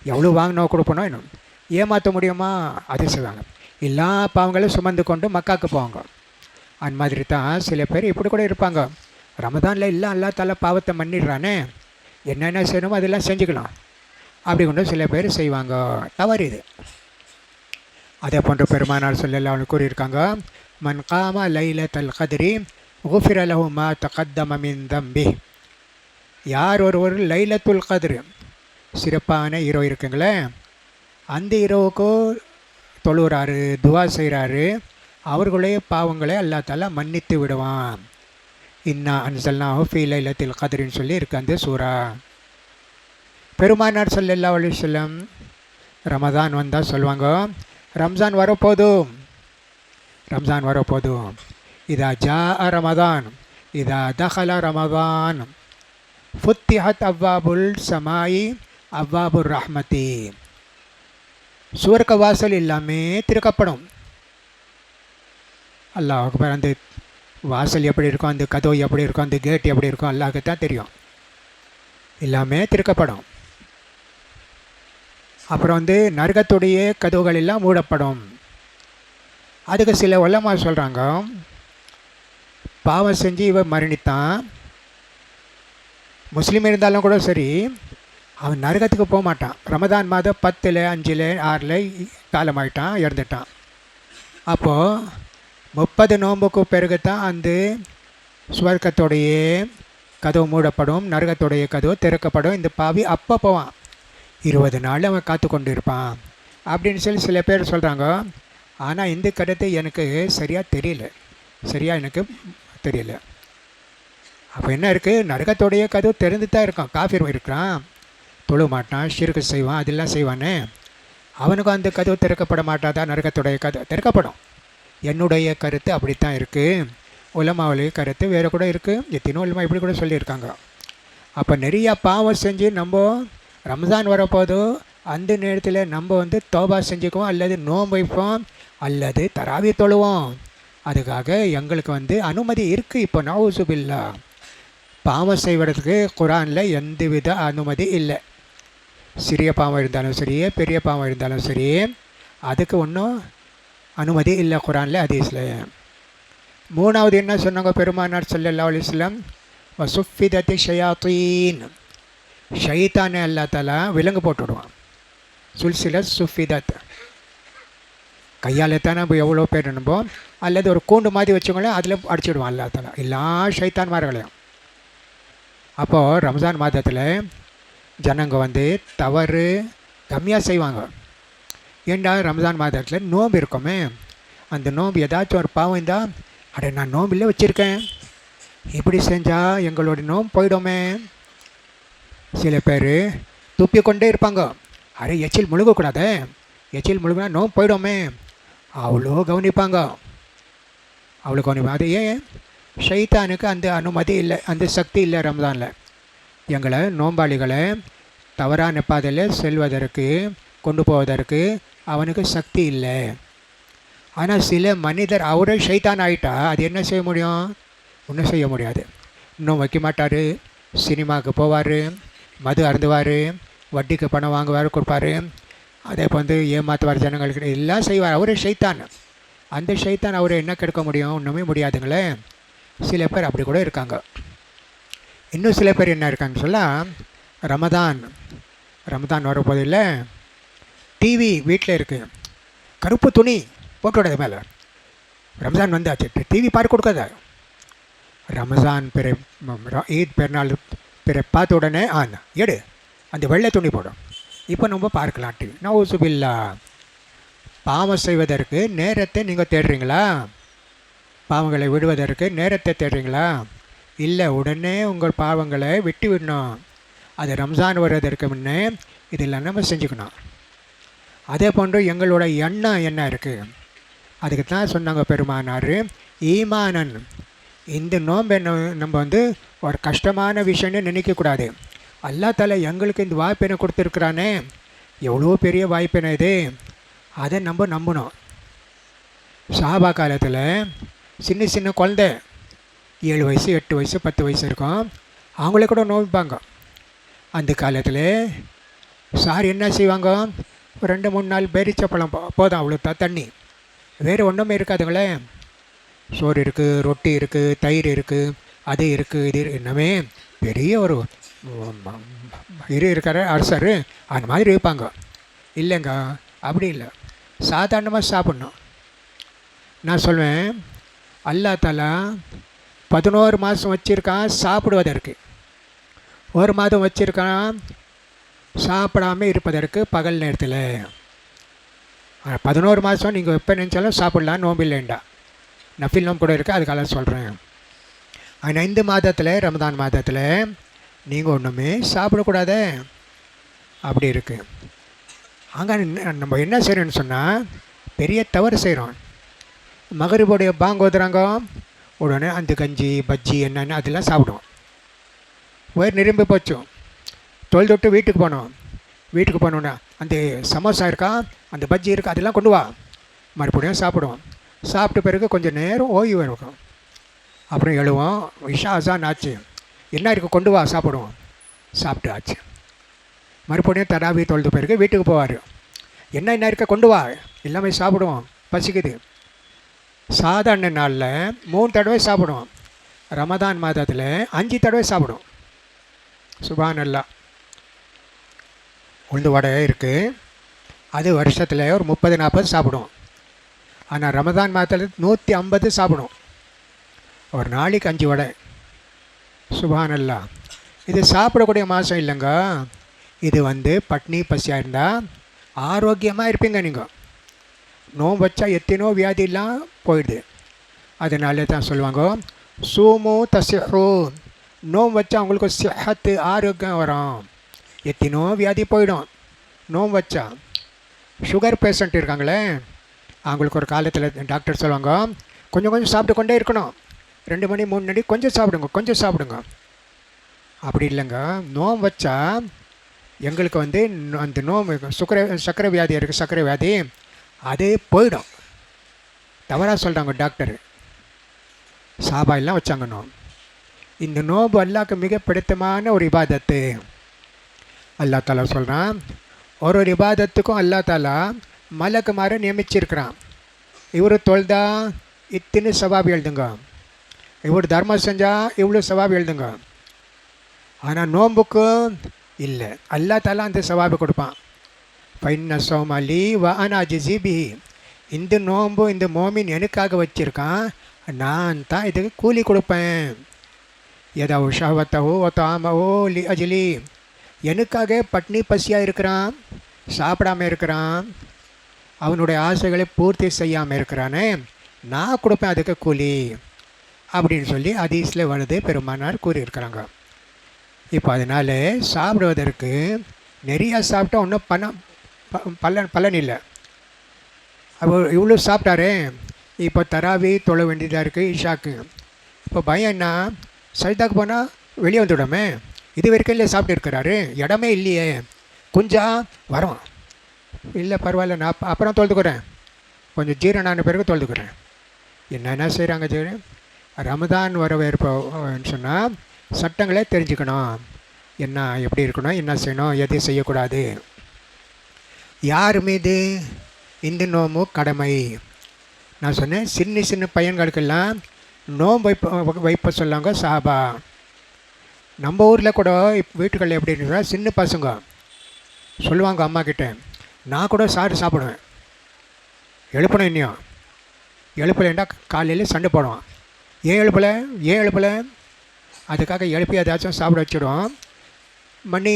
A: எவ்வளோ வாங்கினோம் கொடுப்பணும், இன்னும் ஏமாற்ற முடியுமா? அது செய்வாங்க. எல்லா பாவங்களும் சுமந்து கொண்டு மக்காவுக்கு போவாங்க. அந்த மாதிரி தான் சில பேர் இப்படி கூட இருப்பாங்க. ரமதானில் இல்லை அல்லா தஆலா பாவத்தை மன்னிடுறானே, என்னென்ன செய்யணுமோ அதெல்லாம் செஞ்சுக்கலாம், அப்படி கொண்டு சில பேர் செய்வாங்க. தவறு இது. அதே போன்ற பெருமானார் ஸல்லல்லாஹு அலைஹி கூறியிருக்காங்க, மன் காம லைலத்துல் கத்ரி குஃபிர லஹு மா தகத்தம மின் தம்பி. யார் ஒருவர் லைலத்துல் கத்ர், சிறப்பான இரவு இருக்குங்களே, அந்த இரவுக்கு தொழுகிறாரு, துவா செய்கிறாரு, அவர்களுடைய பாவங்களை அல்லாஹ் தஆலா மன்னித்து விடுவான். இன்னா அன்ஸல்னாஹு ஃபீ லைலத்தில் கத்ரின்னு சொல்லி இருக்கு அந்த சூரா. பெருமானார் ஸல்லல்லாஹு அலைஹி வஸல்லம் ரமதான் வந்தால் சொல்லுவாங்க, ரம்ஜான் வரப்போதும், இதா ஜா ரமதான், இதா தஹல ரமதான், ஃபுத்திஹத் அவ்வாபுல் சமாயி அவ்வாபுர் ரஹ்மதி. சுவர்க்க வாசல் எல்லாமே திறக்கப்படும். அல்லாஹ் அக்பர். அந்த வாசல் எப்படி இருக்கும், அந்த கதவு எப்படி இருக்கும், அந்த கேட் எப்படி இருக்கும், அல்லாஹ்க்கு தான் தெரியும். எல்லாமே திறக்கப்படும். அப்புறம் வந்து நரகத்துடைய கதவுகள் எல்லாம் மூடப்படும். அதுக்கு சில உலமா சொல்கிறாங்க, பாவம் செஞ்சு இவன் மரணித்தான், முஸ்லீம் இருந்தாலும் கூட சரி, அவன் நரகத்துக்கு போக மாட்டான். ரமதான் மாதம் 10, 5, 6 காலமாயிட்டான், இறந்துட்டான். அப்போது 30 நோன்புக்கு பிறகு தான் அந்த சுவர்க்கத்துடைய கதவு மூடப்படும், நரகத்துடைய கதவு திறக்கப்படும். இந்த பாவி அப்போ போவான், 20 நாள் அவன் காத்து கொண்டு இருப்பான் அப்படின்னு சொல்லி சில பேர் சொல்கிறாங்க. ஆனால் இந்த கருத்து எனக்கு சரியாக தெரியல. அப்போ என்ன இருக்குது, நரகத்துடைய கதவு திறந்து தான் இருக்கான். காஃபிர் இருக்கிறான், தொழ மாட்டான், ஷிர்க் செய்வான், அதெல்லாம் செய்வானே, அவனுக்கும் அந்த கதவு திறக்கப்பட மாட்டாதான், நரகத்துடைய கதவு திறக்கப்படும். என்னுடைய கருத்து அப்படித்தான் இருக்குது. உலமாவுடைய கருத்து வேறு கூட இருக்குது. எத்தனோ உலமா இப்படி கூட சொல்லியிருக்காங்க. அப்போ நிறையா பாவம் செஞ்சு நம்ம ரம்ஜான் வரப்போதோ அந்த நேரத்தில் நம்ம வந்து தௌபா செஞ்சுக்குவோம், அல்லது நோன்பு வைப்போம், அல்லது தராவி தொழுவோம். அதுக்காக எங்களுக்கு வந்து அனுமதி இருக்குது. இப்போ நவுசுபில்லா, பாவம் செய்வதற்கு குரானில் எந்தவித அனுமதி இல்லை. சிறிய பாவம் இருந்தாலும் சரி, பெரிய பாவம் இருந்தாலும் சரி, அதுக்கு ஒன்றும் அனுமதி இல்லை குரானில், ஹதீஸில். மூணாவது என்ன சொன்னாங்க பெருமானார் ஸல்லல்லாஹு அலைஹி வஸல்லம், வசுஃபிதத்தி ஷயாத்தீன், ஷைத்தானே அல்லா தஆலா விலங்கு போட்டு விடுவான். சுல்சிலத் சுஃபிதத், கையால் தான் நம்ம எவ்வளோ பேர் நம்போம், அல்லது ஒரு கூண்டு மாதிரி வச்சுக்கோங்களேன், அதில் அடிச்சுடுவான் அல்லா தஆலா எல்லா ஷைத்தான்மார்களையும். அப்போது ரம்ஜான் மாதத்தில் ஜனங்க வந்து தவறு கம்மியாக செய்வாங்க. ஏண்டா ரம்ஜான் மாதத்தில் நோன்பு இருக்குமே, அந்த நோன்பு ஏதாச்சும் ஒரு பாவம் இருந்தால், அட நான் நோம்பில் வச்சுருக்கேன், இப்படி செஞ்சால் எங்களுடைய நோன்பு போயிடுமே. சில பேர் துப்பிக்கொண்டே இருப்பாங்க, அரை எச்சில் முழுகக்கூடாது, எச்சில் முழுகினா நோன்பு போயிடுமே, அவ்வளோ கவனிப்பாங்க. அது ஏன்? ஷைத்தானுக்கு அந்த அனுமதி இல்லை, அந்த சக்தி இல்லை. ரம்ஜானில் எங்களை நோம்பாளிகளை தவறான பாதையில் செல்வதற்கு கொண்டு போவதற்கு அவனுக்கு சக்தி இல்லை. ஆனால் சில மனிதர் அவரே ஷைத்தான் ஆகிட்டா அது என்ன செய்ய முடியும்? ஒன்றும் செய்ய முடியாது. இன்னும் வைக்க மாட்டார், சினிமாவுக்கு போவார், மது அருந்துவார், வட்டிக்கு பணம் வாங்குவார் கொடுப்பார், அதே வந்து ஏமாற்றுவார் ஜனங்களுக்கு, எல்லாம் செய்வார். அவரே ஷைத்தான். அந்த ஷைத்தான் அவரை என்ன கெடுக்க முடியும்? ஒன்றுமே முடியாதுங்களே. சில பேர் அப்படி கூட இருக்காங்க. இன்னும் சில பேர் என்ன இருக்காங்கன்னு சொன்னால், ரமதான் வரப்போது இல்லை, டிவி வீட்டில் இருக்குது, கருப்பு துணி போட்டு விடாது மேலே, ரம்ஜான் வந்தாச்சு, டிவி பார்க்க கொடுக்காத. ரமஜான் பிற ஈத் பெருநாள் பிற பார்த்த உடனே எடு அந்த வெள்ளை துணி போடும், இப்போ நம்ம பார்க்கலாம் டிவி. நவுசுபில்லா. பாவம் செய்வதற்கு நேரத்தை நீங்கள் தேடுறீங்களா? பாவங்களை விடுவதற்கு நேரத்தை தேடுறீங்களா? இல்லை, உடனே உங்கள் பாவங்களை விட்டு விடணும். அது ரம்ஜான் வருவதற்கு முன்னே இதெல்லாம் நம்ம செஞ்சுக்கணும். அதே போன்று எங்களோட எண்ணம் என்ன இருக்குது? அதுக்கு தான் சொன்னாங்க பெருமானார், ஈமானன். இந்த நோன்பை நம்ம வந்து ஒரு கஷ்டமான விஷயம்னு நினைக்கக்கூடாது. அல்லாஹ் தஆலா எங்களுக்கு இந்த வாய்ப்பினை கொடுத்துருக்குறானே, எவ்வளோ பெரிய வாய்ப்பினை இது, அதை நம்ம நம்பணும். சஹாபா காலத்தில் சின்ன சின்ன குழந்தை 7 வயசு 8 வயசு 10 வயசு இருக்கும், அவங்களே கூட நோய்ப்பாங்க. அந்த காலத்தில் சார் என்ன செய்வாங்க? 2-3 நாள் பேரிச்சப்பழம் போதும், அவ்வளோ தண்ணி, வேறு ஒன்றுமே இருக்காதுங்களே. சோறு இருக்குது, ரொட்டி இருக்குது, தயிர் இருக்குது, அது இருக்குது, இது இன்னமே பெரிய ஒரு இருக்கிற அரசர் அந்த மாதிரி இருப்பாங்க. இல்லைங்க, அப்படி இல்லை, சாதாரணமாக சாப்பிட்ணும். நான் சொல்வேன், அல்லாஹ் தஆலா 11 மாதம் வச்சுருக்கான் சாப்பிடுவதற்கு, 1 மாதம் வச்சுருக்கான் சாப்பிடாமல் இருப்பதற்கு பகல் நேரத்தில். 11 மாதம் நீங்கள் எப்போ நினச்சாலும் சாப்பிட்லாம், நோம்பு இல்லைண்டா. நஃபில் நோம்பு கூட இருக்குது, அதுக்காக சொல்கிறேன். ஆனால் இந்த மாதத்தில், ரமதான் மாதத்தில் நீங்கள் ஒன்றுமே சாப்பிடக்கூடாது, அப்படி இருக்குது. அங்கே நம்ம என்ன செய்கிறோன்னு சொன்னால் பெரிய தவறு செய்கிறோம். மகரிபுடைய பாங்கு ஓதுறாங்க, உடனே அந்த கஞ்சி பஜ்ஜி என்னென்னு அதெல்லாம் சாப்பிடுவோம். வயிறு நிரம்பி போச்சு, தொட்டு வீட்டுக்கு போனோன்னா அந்த சமோசா இருக்கா, அந்த பஜ்ஜி இருக்கா, அதெல்லாம் கொண்டு வா, மறுபடியும் சாப்பிடுவோம். சாப்பிட்ட பிறகு கொஞ்சம் நேரம் ஓய்வு இருக்கும், அப்புறம் எழுவோம். இஷா அசான் ஆச்சு, என்ன இருக்குது கொண்டு வா, சாப்பிடுவோம். சாப்பிட்டு ஆச்சு, மறுபடியும் தராவி தொழுது பிறகு வீட்டுக்கு போவார். என்ன இருக்க கொண்டு வா, எல்லாமே சாப்பிடுவோம், பசிக்குது. சாதாரண நாளில் 3 தடவை சாப்பிடுவோம், ரமதான் மாதத்தில் 5 தடவை சாப்பிடுவோம். சுப்ஹானல்லாஹ். உளுந்து வடை இருக்குது, அது வருஷத்தில் ஒரு 30-40 சாப்பிடுவோம். ஆனால் ரமதான் மாதத்தில் 150 சாப்பிடுவோம், ஒரு நாளைக்கு 5 வடை. சுப்ஹானல்லாஹ். இது சாப்பிடக்கூடிய மாதம் இல்லைங்க, இது வந்து பட்னி பசியாக இருந்தால் ஆரோக்கியமாக இருப்பீங்க. நீங்கள் நோம்பு வச்சா எத்தனோ வியாதியெல்லாம் போயிடுது. அதனால தான் சொல்லுவாங்க, சூமு தசிஹு, நோம்பு வச்சா அவங்களுக்கு சிஹத்து ஆரோக்கியம் வரும், எத்தனோ வியாதி போயிடும் நோம்பு வச்சா. சுகர் பேஷண்ட் இருக்காங்களே, அவங்களுக்கு ஒரு காலத்தில் டாக்டர் சொல்லுவாங்க, கொஞ்சம் கொஞ்சம் சாப்பிட்டு கொண்டே இருக்கணும், 2 மணி 3 மணி கொஞ்சம் சாப்பிடுங்க. அப்படி இல்லைங்க, நோம்பு வச்சா எங்களுக்கு வந்து அந்த நோம்பு சர்க்கரை வியாதி இருக்குது, சர்க்கரை வியாதி அது போயிடும். தவறாக சொல்கிறாங்க டாக்டர். சாபா எல்லாம் வச்சாங்க நோம்பு. இந்த நோம்பு அல்லாஹ்க்கு மிக பிடித்தமான ஒரு இபாதத்து. அல்லாஹ் தாலா சொல்கிறான், ஒரு இபாதத்துக்கும் அல்லாஹ் தாலா மலக்குமாரை நியமிச்சிருக்கிறான். இவர் தொழுதா இத்தனை சவாபு எழுதுங்க, இவர் தர்மம் செஞ்சால் இவ்வளோ சவாபு எழுதுங்க. ஆனால் நோம்புக்கு இல்லை, அல்லாஹ் தாலா அந்த சவாபை கொடுப்பான். ஃபைன்ன சோமலி வ அனா ஜிசிபி, இந்த நோம்பு இந்த மோமின் எனக்காக வச்சுருக்கான், நான் தான் இதுக்கு கூலி கொடுப்பேன். எதா ஷஹவத்தஹு வ தஆமஹு லி அஜ்லி, எனக்காக பட்னி பசியாக இருக்கிறான், சாப்பிடாமல் இருக்கிறான், அவனுடைய ஆசைகளை பூர்த்தி செய்யாமல் இருக்கிறானே, நான் கொடுப்பேன் அதுக்கு கூலி அப்படின்னு சொல்லி ஹதீஸில் வருது, பெருமானார் கூறியிருக்கிறாங்க. இப்போ அதனால் சாப்பிடுவதற்கு நிறையா சாப்பிட்டா ஒன்றும் பலன் இல்லை. அவர் இவ்வளோ சாப்பிட்டாரே, இப்போ தராவி தொழ வேண்டியதாக இருக்குது இஷாக்கு. இப்போ பயம் என்ன, சஜிதாக்கு போனால் வெளியே வந்துவிடாமே, இது வரைக்கும் இல்லை சாப்பிட்டு இருக்கிறாரு, இடமே இல்லையே, கொஞ்சம் வரோம். இல்லை பரவாயில்ல, நான் அப்புறம் தொழுதுக்கிறேன், கொஞ்சம் ஜீரணான பிறகு தொழுதுக்கிறேன். என்னென்ன செய்கிறாங்க ஜீர ரமதான் வரவேற்பன்னு சொன்னால் சட்டங்களே தெரிஞ்சுக்கணும், என்ன எப்படி இருக்கணும், என்ன செய்யணும், எது செய்யக்கூடாது. யார் மீது இந்த நோம்பு கடமை? நான் சொன்னேன், சின்ன சின்ன பையன்களுக்கெல்லாம் நோம்பு வைப்ப சொல்லாங்க சாபா. நம்ம ஊரில் கூட வீட்டுகளில் எப்படி இருந்தால் சின்ன பசங்க சொல்லுவாங்க அம்மா கிட்டே, நான் கூட சாப்பிடுவேன், எழுப்பணும் இன்னும் எழுப்பலைன்னா காலையில் சண்டை போடுவான். ஏன் எழுப்பலை அதுக்காக எழுப்பி ஏதாச்சும் சாப்பிட வச்சிடும். மணி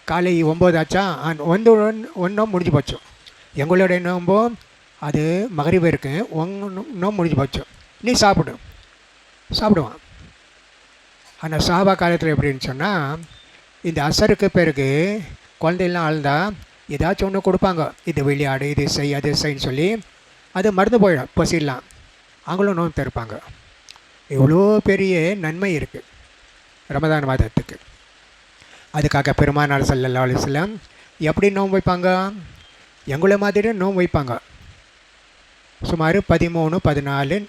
A: காலை 9 ஆச்சா, ஒன்றும் முடிஞ்சு போச்சு. எங்களுடைய நோம்போ அது மகரிப் இருக்கு, நோம்பு முடிஞ்சு போச்சு, நீ சாப்பிடுவான். ஆனால் சாபா காலத்தில் எப்படின்னு சொன்னால், இந்த அசருக்கு பிறகு குழந்தைலாம் அழுந்தா ஏதாச்சும் ஒன்று கொடுப்பாங்க, இது விளையாடு, இது செய், அது செய்ன்னு சொல்லி, அது மறந்து போயிடும், பசிடலாம், அவங்களும் நோன்பு திறப்பாங்க. இவ்வளோ பெரிய நன்மை இருக்குது ரமதான் மாதத்துக்கு. அதுக்காக பெருமானார் ஸல்லல்லாஹு அலைஹி வஸல்லம் எப்படி நோன்பு வைப்பாங்க? எங்களை மாதிரி நோன்பு வைப்பாங்க. சுமார் 13-14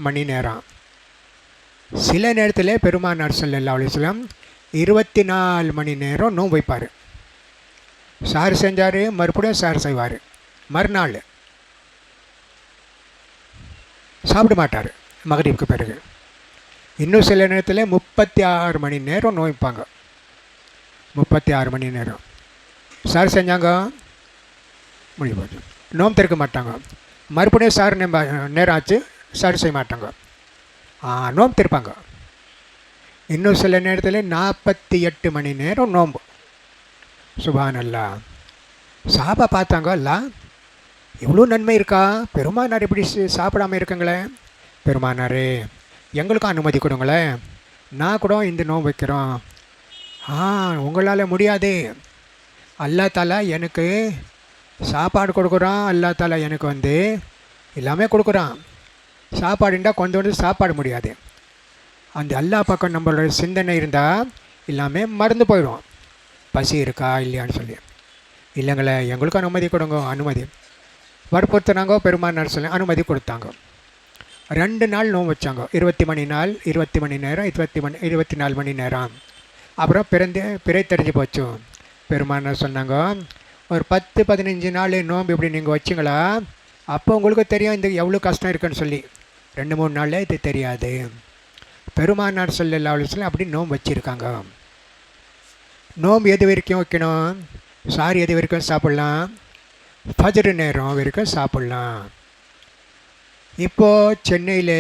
A: மணி நேரம். சில நேரத்தில் பெருமானார் ஸல்லல்லாஹு அலைஹி வஸல்லம் 24 மணி நேரம் நோன்பு வைப்பார். சார் செஞ்சார், மறுபடியும் சார் செய்வார், மறுநாள் சாப்பிட மாட்டார் மகரிபுக்கு பிறகு. இன்னும் சில நேரத்தில் 36 மணி நேரம் நோய்ப்பாங்க. 36 மணி நேரம் சார் செஞ்சாங்க, முடிவு போச்சு, நோம்பு திறக்க மாட்டாங்க. மறுபடியும் சார் நேரம் ஆச்சு, சார் செய்ய மாட்டாங்க, நோம்பு திறப்பாங்க. இன்னும் சில நேரத்தில் 48 மணி நேரம் நோம்பு. சுப்ஹானல்லாஹ். சாபா பார்த்தாங்க, அல்ல எவ்வளோ நன்மை இருக்கா, பெருமானார் இப்படி சாப்பிடாமல் இருக்கங்களே, பெருமானாரே எங்களுக்கும் அனுமதி கொடுங்களேன், நான் கூட இந்த நோன்பு வைக்கிறோம். உங்களால் முடியாது, அல்லாஹ் தஆலா எனக்கு சாப்பாடு கொடுக்குறான், அல்லாஹ் தஆலா எனக்கு எல்லாமே கொடுக்குறான். சாப்பாடுண்டா கொஞ்சம் சாப்பாடு முடியாது. அந்த அல்லாஹ் பக்கம் நம்மளோட சிந்தனை இருந்தால் எல்லாமே மறந்து போயிடும், பசி இருக்கா இல்லையான்னு சொல்லி. இல்லைங்களே, எங்களுக்கும் அனுமதி கொடுங்க, அனுமதி வற்புறுத்தினாங்க. பெருமானார் சொல்லி அனுமதி கொடுத்தாங்க. 2 நாள் நோன்பு வச்சாங்க, 20 மணி நாள், 20 மணி நேரம், 24 மணி நேரம். அப்புறம் பிறை தெரிஞ்சு போச்சு. பெருமானார் சொன்னாங்க, ஒரு 10-15 நாள் நோன்பு இப்படி நீங்கள் வச்சிங்களா, அப்போ உங்களுக்கு தெரியும் இந்த எவ்வளோ கஷ்டம் இருக்குன்னு சொல்லி. 2-3 நாளில் இது தெரியாது. பெருமானார் ஸல்லல்லாஹு அலைஹி வஸல்லம் அப்படி நோன்பு வச்சுருக்காங்க. நோன்பு எது வரைக்கும் வைக்கணும்? சாரி எது வரைக்கும் சாப்பிட்லாம்? ஃபஜ்ர் நேரம் வரைக்கும் சாப்பிட்லாம். இப்போது சென்னையில்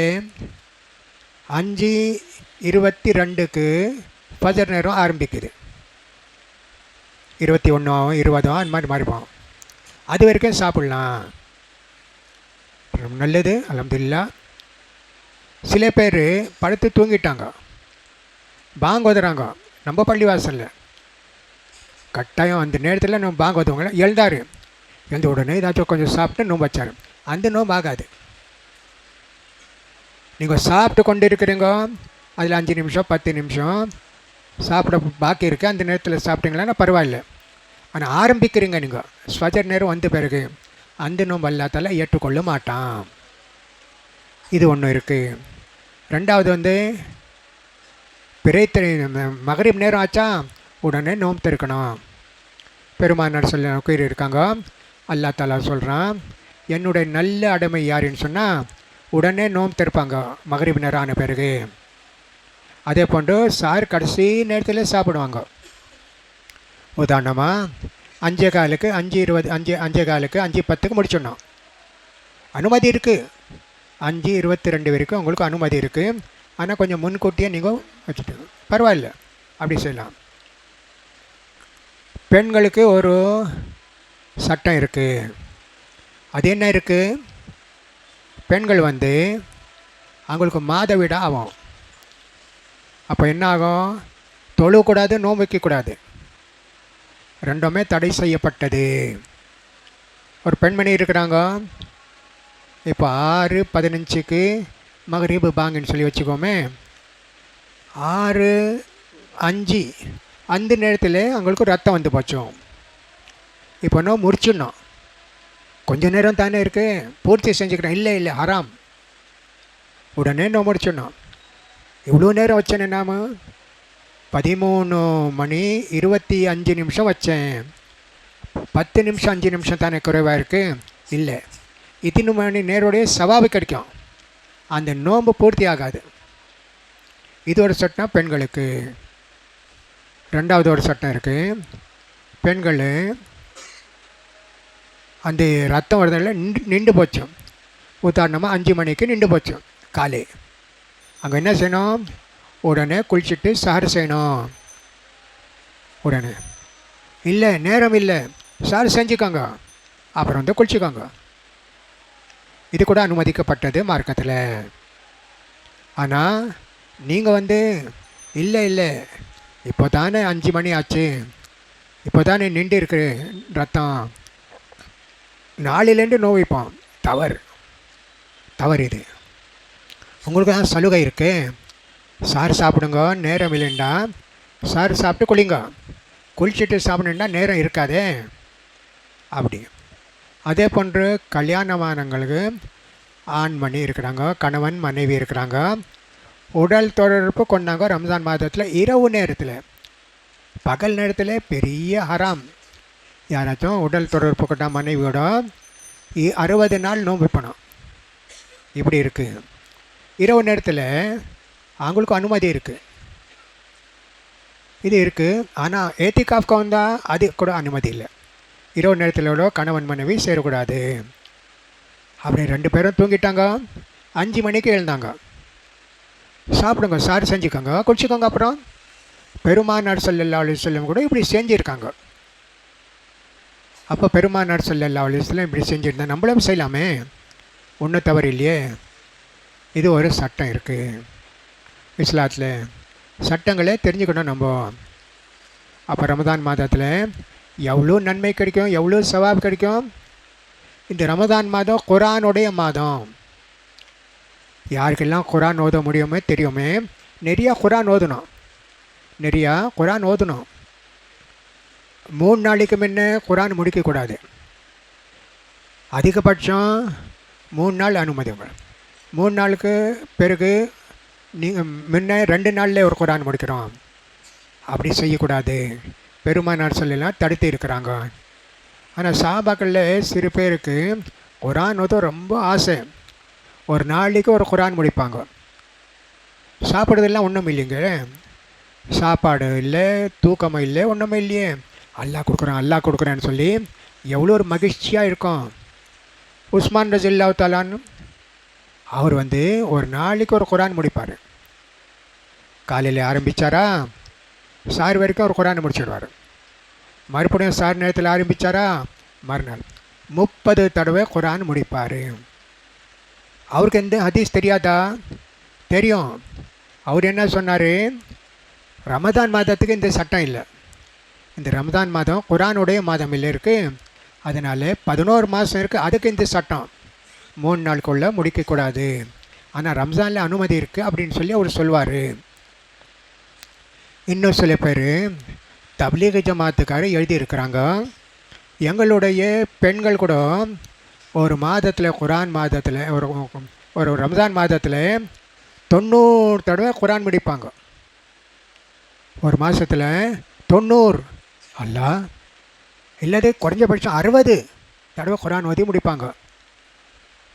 A: 5:22க்கு ஃபஜ்ர் நேரம் ஆரம்பிக்குது, 21 20 அந்த மாதிரி மாறிப்போம். அது வரைக்கும் சாப்பிட்லாம், ரொம்ப நல்லது, அல்ஹம்துலில்லாஹ். சில பேர் படுத்து தூங்கிட்டாங்க, பாங்கு ஓதுறாங்க நம்ம பள்ளிவாசலில். கட்டாயம் அந்த நேரத்தில் நம்ம பாங்கு ஓதுவாங்க. எழுந்தார், எழுந்த உடனே ஏதாச்சும் கொஞ்சம் சாப்பிட்டு நோன்பு வச்சார், அந்த நோன்பு ஆகாது. நீங்கள் சாப்பிட்டு கொண்டு இருக்கிறீங்க, அதில் 5 நிமிஷம் 10 நிமிஷம் சாப்பிட பாக்கி இருக்குது, அந்த நேரத்தில் சாப்பிட்டீங்களான்னா பரவாயில்ல. ஆனால் ஆரம்பிக்கிறீங்க நீங்கள் ஃபஜ்ர் நேரம் வந்த பிறகு, அந்த நோன்பு அல்லாஹ் தஆலா ஏற்றுக்கொள்ள மாட்டான். இது ஒன்று இருக்குது. ரெண்டாவது மகரிப் நேரம் ஆச்சா உடனே நோன்பு திறக்கணும். பெருமானார் சொல்ல கூறி இருக்காங்க, அல்லாஹ் தஆலா சொல்கிறான், என்னுடைய நல்ல அடிமை யாருன்னு சொன்னால் உடனே நோன்பு திறப்பாங்க மகரிப் நேரம் ஆன பிறகு. அதே போன்று சார் கடைசி நேரத்தில் சாப்பிடுவாங்க. உதாரணமாக 5:15க்கு 5:20 5:15க்கு 5:10க்கு முடிச்சிடணும், அனுமதி இருக்குது. 5:22 வரைக்கும் உங்களுக்கு அனுமதி இருக்குது. ஆனால் கொஞ்சம் முன்கூட்டியே நீங்கள் வச்சுட்டு பரவாயில்ல, அப்படி செய்யலாம். பெண்களுக்கு ஒரு சட்டம் இருக்குது. அது என்ன இருக்குது? பெண்கள் அவங்களுக்கு மாதவிடா ஆகும். அப்போ என்ன ஆகும்? தொழக்கூடாது, நோன்பு வைக்கக்கூடாது, ரெண்டுமே தடை செய்யப்பட்டது. ஒரு பெண்மணி இருக்கிறாங்க, இப்போ 6:15க்கு மகரிப் பாங்குன்னு சொல்லி வச்சுக்கோமே, 5 அந்த நேரத்தில் அவங்களுக்கு ரத்தம் வந்து போச்சோம். இப்போ நான் முடிச்சிடணும், கொஞ்ச நேரம் தானே இருக்குது, பூர்த்தி செஞ்சுக்கிறேன். இல்லை இல்லை, ஹராம், உடனே நான் முடிச்சிடணும். இவ்வளோ நேரம் வச்சேனே, நாம் 13 மணி 25 நிமிஷம் வச்சேன், 10 நிமிஷம் 5 நிமிஷம் தானே குறைவாக இருக்குது. இல்லை, இத்தனை மணி நேரோடைய சவாபு கிடைக்கும், அந்த நோன்பு பூர்த்தி ஆகாது. இது ஒரு சட்டம் பெண்களுக்கு. ரெண்டாவது ஒரு சட்டம் இருக்குது. பெண்கள் அந்த ரத்தம் வருதில் நின்று போச்சு, உதாரணமாக 5 மணிக்கு நின்று போச்சு காலை, அங்கே என்ன செய்யணும்? உடனே குளிச்சுட்டு சாறு செய்யணும். உடனே இல்லை, நேரம் இல்லை, சாறு செஞ்சுக்கோங்க, அப்புறம் வந்து குளிச்சுக்கோங்க. இது கூட அனுமதிக்கப்பட்டது மார்க்கத்தில். ஆனால் நீங்கள் வந்து இல்லை இல்லை, இப்போ தானே 5 மணி ஆச்சு, இப்போ தானே நின்று இருக்கு ரத்தம், நாளிலேருந்து நோவிப்போம். தவறு இது. உங்களுக்கு தான் சலுகை இருக்குது, சாறு சாப்பிடுங்க, நேரம் இல்லைண்டா சாறு சாப்பிட்டு குளிங்க, குளிச்சுட்டு சாப்பிடணுன்னா நேரம் இருக்காதே அப்படி. அதே போன்று கல்யாணமானவங்களுக்கு ஆண்மணி இருக்கிறாங்க, கணவன் மனைவி இருக்கிறாங்க, உடல் தொடர்பு கொண்டாங்க ரம்ஜான் மாதத்தில் இரவு நேரத்தில். பகல் நேரத்தில் பெரிய ஹராம். யாராச்சும் உடல் தொடர்பு கொண்ட மனைவியோட 60 நாள் நோன்பு வைப்பணும். இப்படி இருக்குது. இரவு நேரத்தில் அவங்களுக்கு அனுமதி இருக்குது, இது இருக்குது. ஆனால் ஏத்திகாஃப்க்கு வந்தால் அது கூட அனுமதி இல்லை. இரவு நேரத்திலோட கணவன் மனைவி சேரக்கூடாது. அப்படி 2 பேரும் தூங்கிட்டாங்க, 5 மணிக்கு எழுந்தாங்க, சாப்பிடுங்க, சாறு செஞ்சுக்கோங்க, குளிச்சுக்கோங்க. அப்புறம் பெருமானார் ஸல்லல்லாஹு அலைஹி வஸல்லம் கூட இப்படி செஞ்சுருக்காங்க. அப்போ பெருமானார் ஸல்லல்லாஹு அலைஹி வஸல்லம் இப்படி செஞ்சுருந்தா நம்மளும் செய்யலாமே, ஒன்றும் தவறு இல்லையே. இது ஒரு சட்டம் இருக்குது இஸ்லாத்தில். சட்டங்களே தெரிஞ்சுக்கணும் நம்ம. அப்போ ரமதான் மாதத்தில் எவ்வளோ நன்மை கிடைக்கும், எவ்வளோ சவாப் கிடைக்கும். இந்த ரமதான் மாதம் குர்ஆனுடைய மாதம். யாருக்கெல்லாம் குர்ஆன் ஓத முடியுமே தெரியுமே, நிறையா குர்ஆன் ஓதணும், 3 நாளைக்கு முன்னே குர்ஆன் முடிக்கக்கூடாது. அதிகபட்சம் 3 நாள் அனுமதி. 3 நாளுக்கு பிறகு நீங்கள் முன்ன 2 நாளில் ஒரு குர்ஆன் முடிக்கிறோம், அப்படி செய்யக்கூடாது. பெருமானார் ஸல்லல்லாஹு தடுத்து இருக்கிறாங்க. ஆனால் சஹாபாக்களில் சிறு பேருக்கு குர்ஆன் ஓத ரொம்ப ஆசை, ஒரு நாளைக்கு ஒரு குர்ஆன் முடிப்பாங்க. சாப்பிட்றதெல்லாம் ஒன்றும் இல்லைங்க, சாப்பாடு இல்லை, தூக்கமும் இல்லை, ஒன்றுமே இல்லையே, அல்லாஹ் கொடுக்குறான்னு சொல்லி எவ்வளோ ஒரு மகிழ்ச்சியாக இருக்கும். உஸ்மான் ரஸியல்லாஹு தஆலான்னு அவர் வந்து ஒரு நாளைக்கு ஒரு குர்ஆன் முடிப்பார். காலையில் ஆரம்பித்தாரா சார் வரைக்கும் ஒரு குர்ஆன் முடிச்சிடுவார். மறுபடியும் சார் நேரத்தில் ஆரம்பித்தாரா மறுநாள் 30 தடவை குர்ஆன் முடிப்பார். அவருக்கு எந்த ஹதீஸ் தெரியாதா? தெரியும். அவர் என்ன சொன்னார்? ரமதான் மாதத்துக்கு இந்த சட்டம் இல்லை, இந்த ரமதான் மாதம் குர்ஆனுடைய மாதம் இல்லை இருக்குது, அதனால் 11 மாதம் இருக்குது, அதுக்கு இந்த சட்டம் 3 நாளுக்குள்ளே முடிக்கக்கூடாது. ஆனால் ரம்ஜானில் அனுமதி இருக்குது அப்படின்னு சொல்லி அவர் சொல்வார். இன்னும் சில பேர் தப்லீக் ஜமாத்துக்கார எழுதியிருக்கிறாங்க, எங்களுடைய பெண்கள் கூட ஒரு மாதத்தில் குர்ஆன் மாதத்தில் ஒரு ரம்ஜான் மாதத்தில் 90 தடவை குர்ஆன் முடிப்பாங்க. ஒரு மாதத்தில் 90 அல்ல, இல்லாத குறைஞ்சபட்சம் 60 தடவை குர்ஆன் ஓதி முடிப்பாங்க.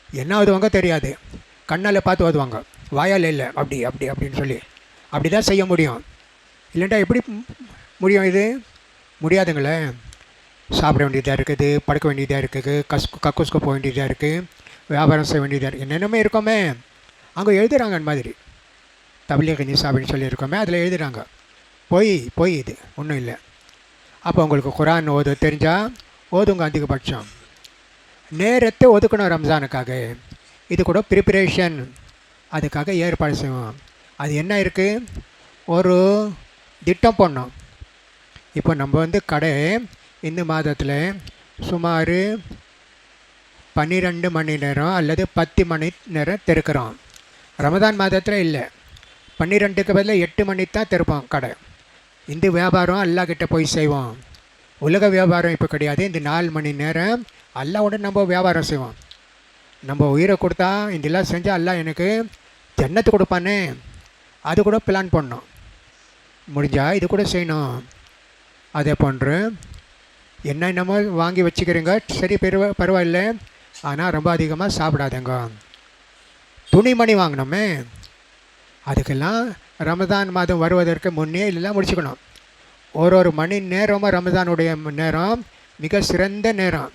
A: என்ன ஓதுவாங்க தெரியாது, கண்ணால் பார்த்து ஓதுவாங்க, வாயால் இல்லை, அப்படின்னு சொல்லி அப்படி தான் செய்ய முடியும். இல்லைண்டா எப்படி முடியும்? இது முடியாதுங்களே. சாப்பிட வேண்டியதாக இருக்குது, படுக்க வேண்டியதாக இருக்குது, கக்கூஸ்க்கு போக வேண்டியதாக இருக்குது, வியாபாரம் செய்ய வேண்டியதாக இருக்குது, என்னென்னமே இருக்கோமே. அங்கே எழுதுகிறாங்க அந்த மாதிரி தப்லீக் நிசா அப்படின்னு சொல்லியிருக்கோமே, அதில் எழுதுகிறாங்க. போய் இது ஒன்றும் இல்லை. அப்போ உங்களுக்கு குர்ஆன் ஓத தெரிஞ்சால் ஓதுங்க. அதிகபட்சம் நேரத்தை ஒதுக்கணும் ரம்ஜானுக்காக. இது கூட ப்ரிப்பரேஷன், அதுக்காக ஏற்பாடு செய்வோம். அது என்ன இருக்குது? ஒரு திட்டம் போடணும். இப்போ நம்ம வந்து கடை இந்த மாதத்தில் சுமார் 12 மணி நேரம் அல்லது 10 மணி நேரம் திறக்கிறோம். ரமதான் மாதத்தில் இல்லை, 12க்கு பதில் 8 மணி தான் திறப்போம் கடை. இந்த வியாபாரம் அல்லாஹ் கிட்ட போய் செய்வோம். உலக வியாபாரம் இப்போ கிடையாது. இந்த 4 மணி நேரம் அல்லாஹ்வோட நம்ம வியாபாரம் செய்வோம். நம்ம உயிரை கொடுத்தா இதெல்லாம் செஞ்சால் அல்லாஹ் எனக்கு ஜன்னத்து கொடுப்பானே, அது கூட பிளான் பண்ணணும். முடிஞ்சால் இது கூட செய்யணும். அதே போன்று என்னென்னமோ வாங்கி வச்சுக்கிறீங்க, சரி பரவாயில்ல, ஆனால் ரொம்ப அதிகமாக சாப்பிடாதேங்க. துணிமணி வாங்கினோமே, அதுக்கெல்லாம் ரமதான் மாதம் வருவதற்கு முன்னே எல்லாம் முடிச்சுக்கணும். ஒரு மணி நேரமும் ரமதானுடைய நேரம் மிக சிறந்த நேரம்.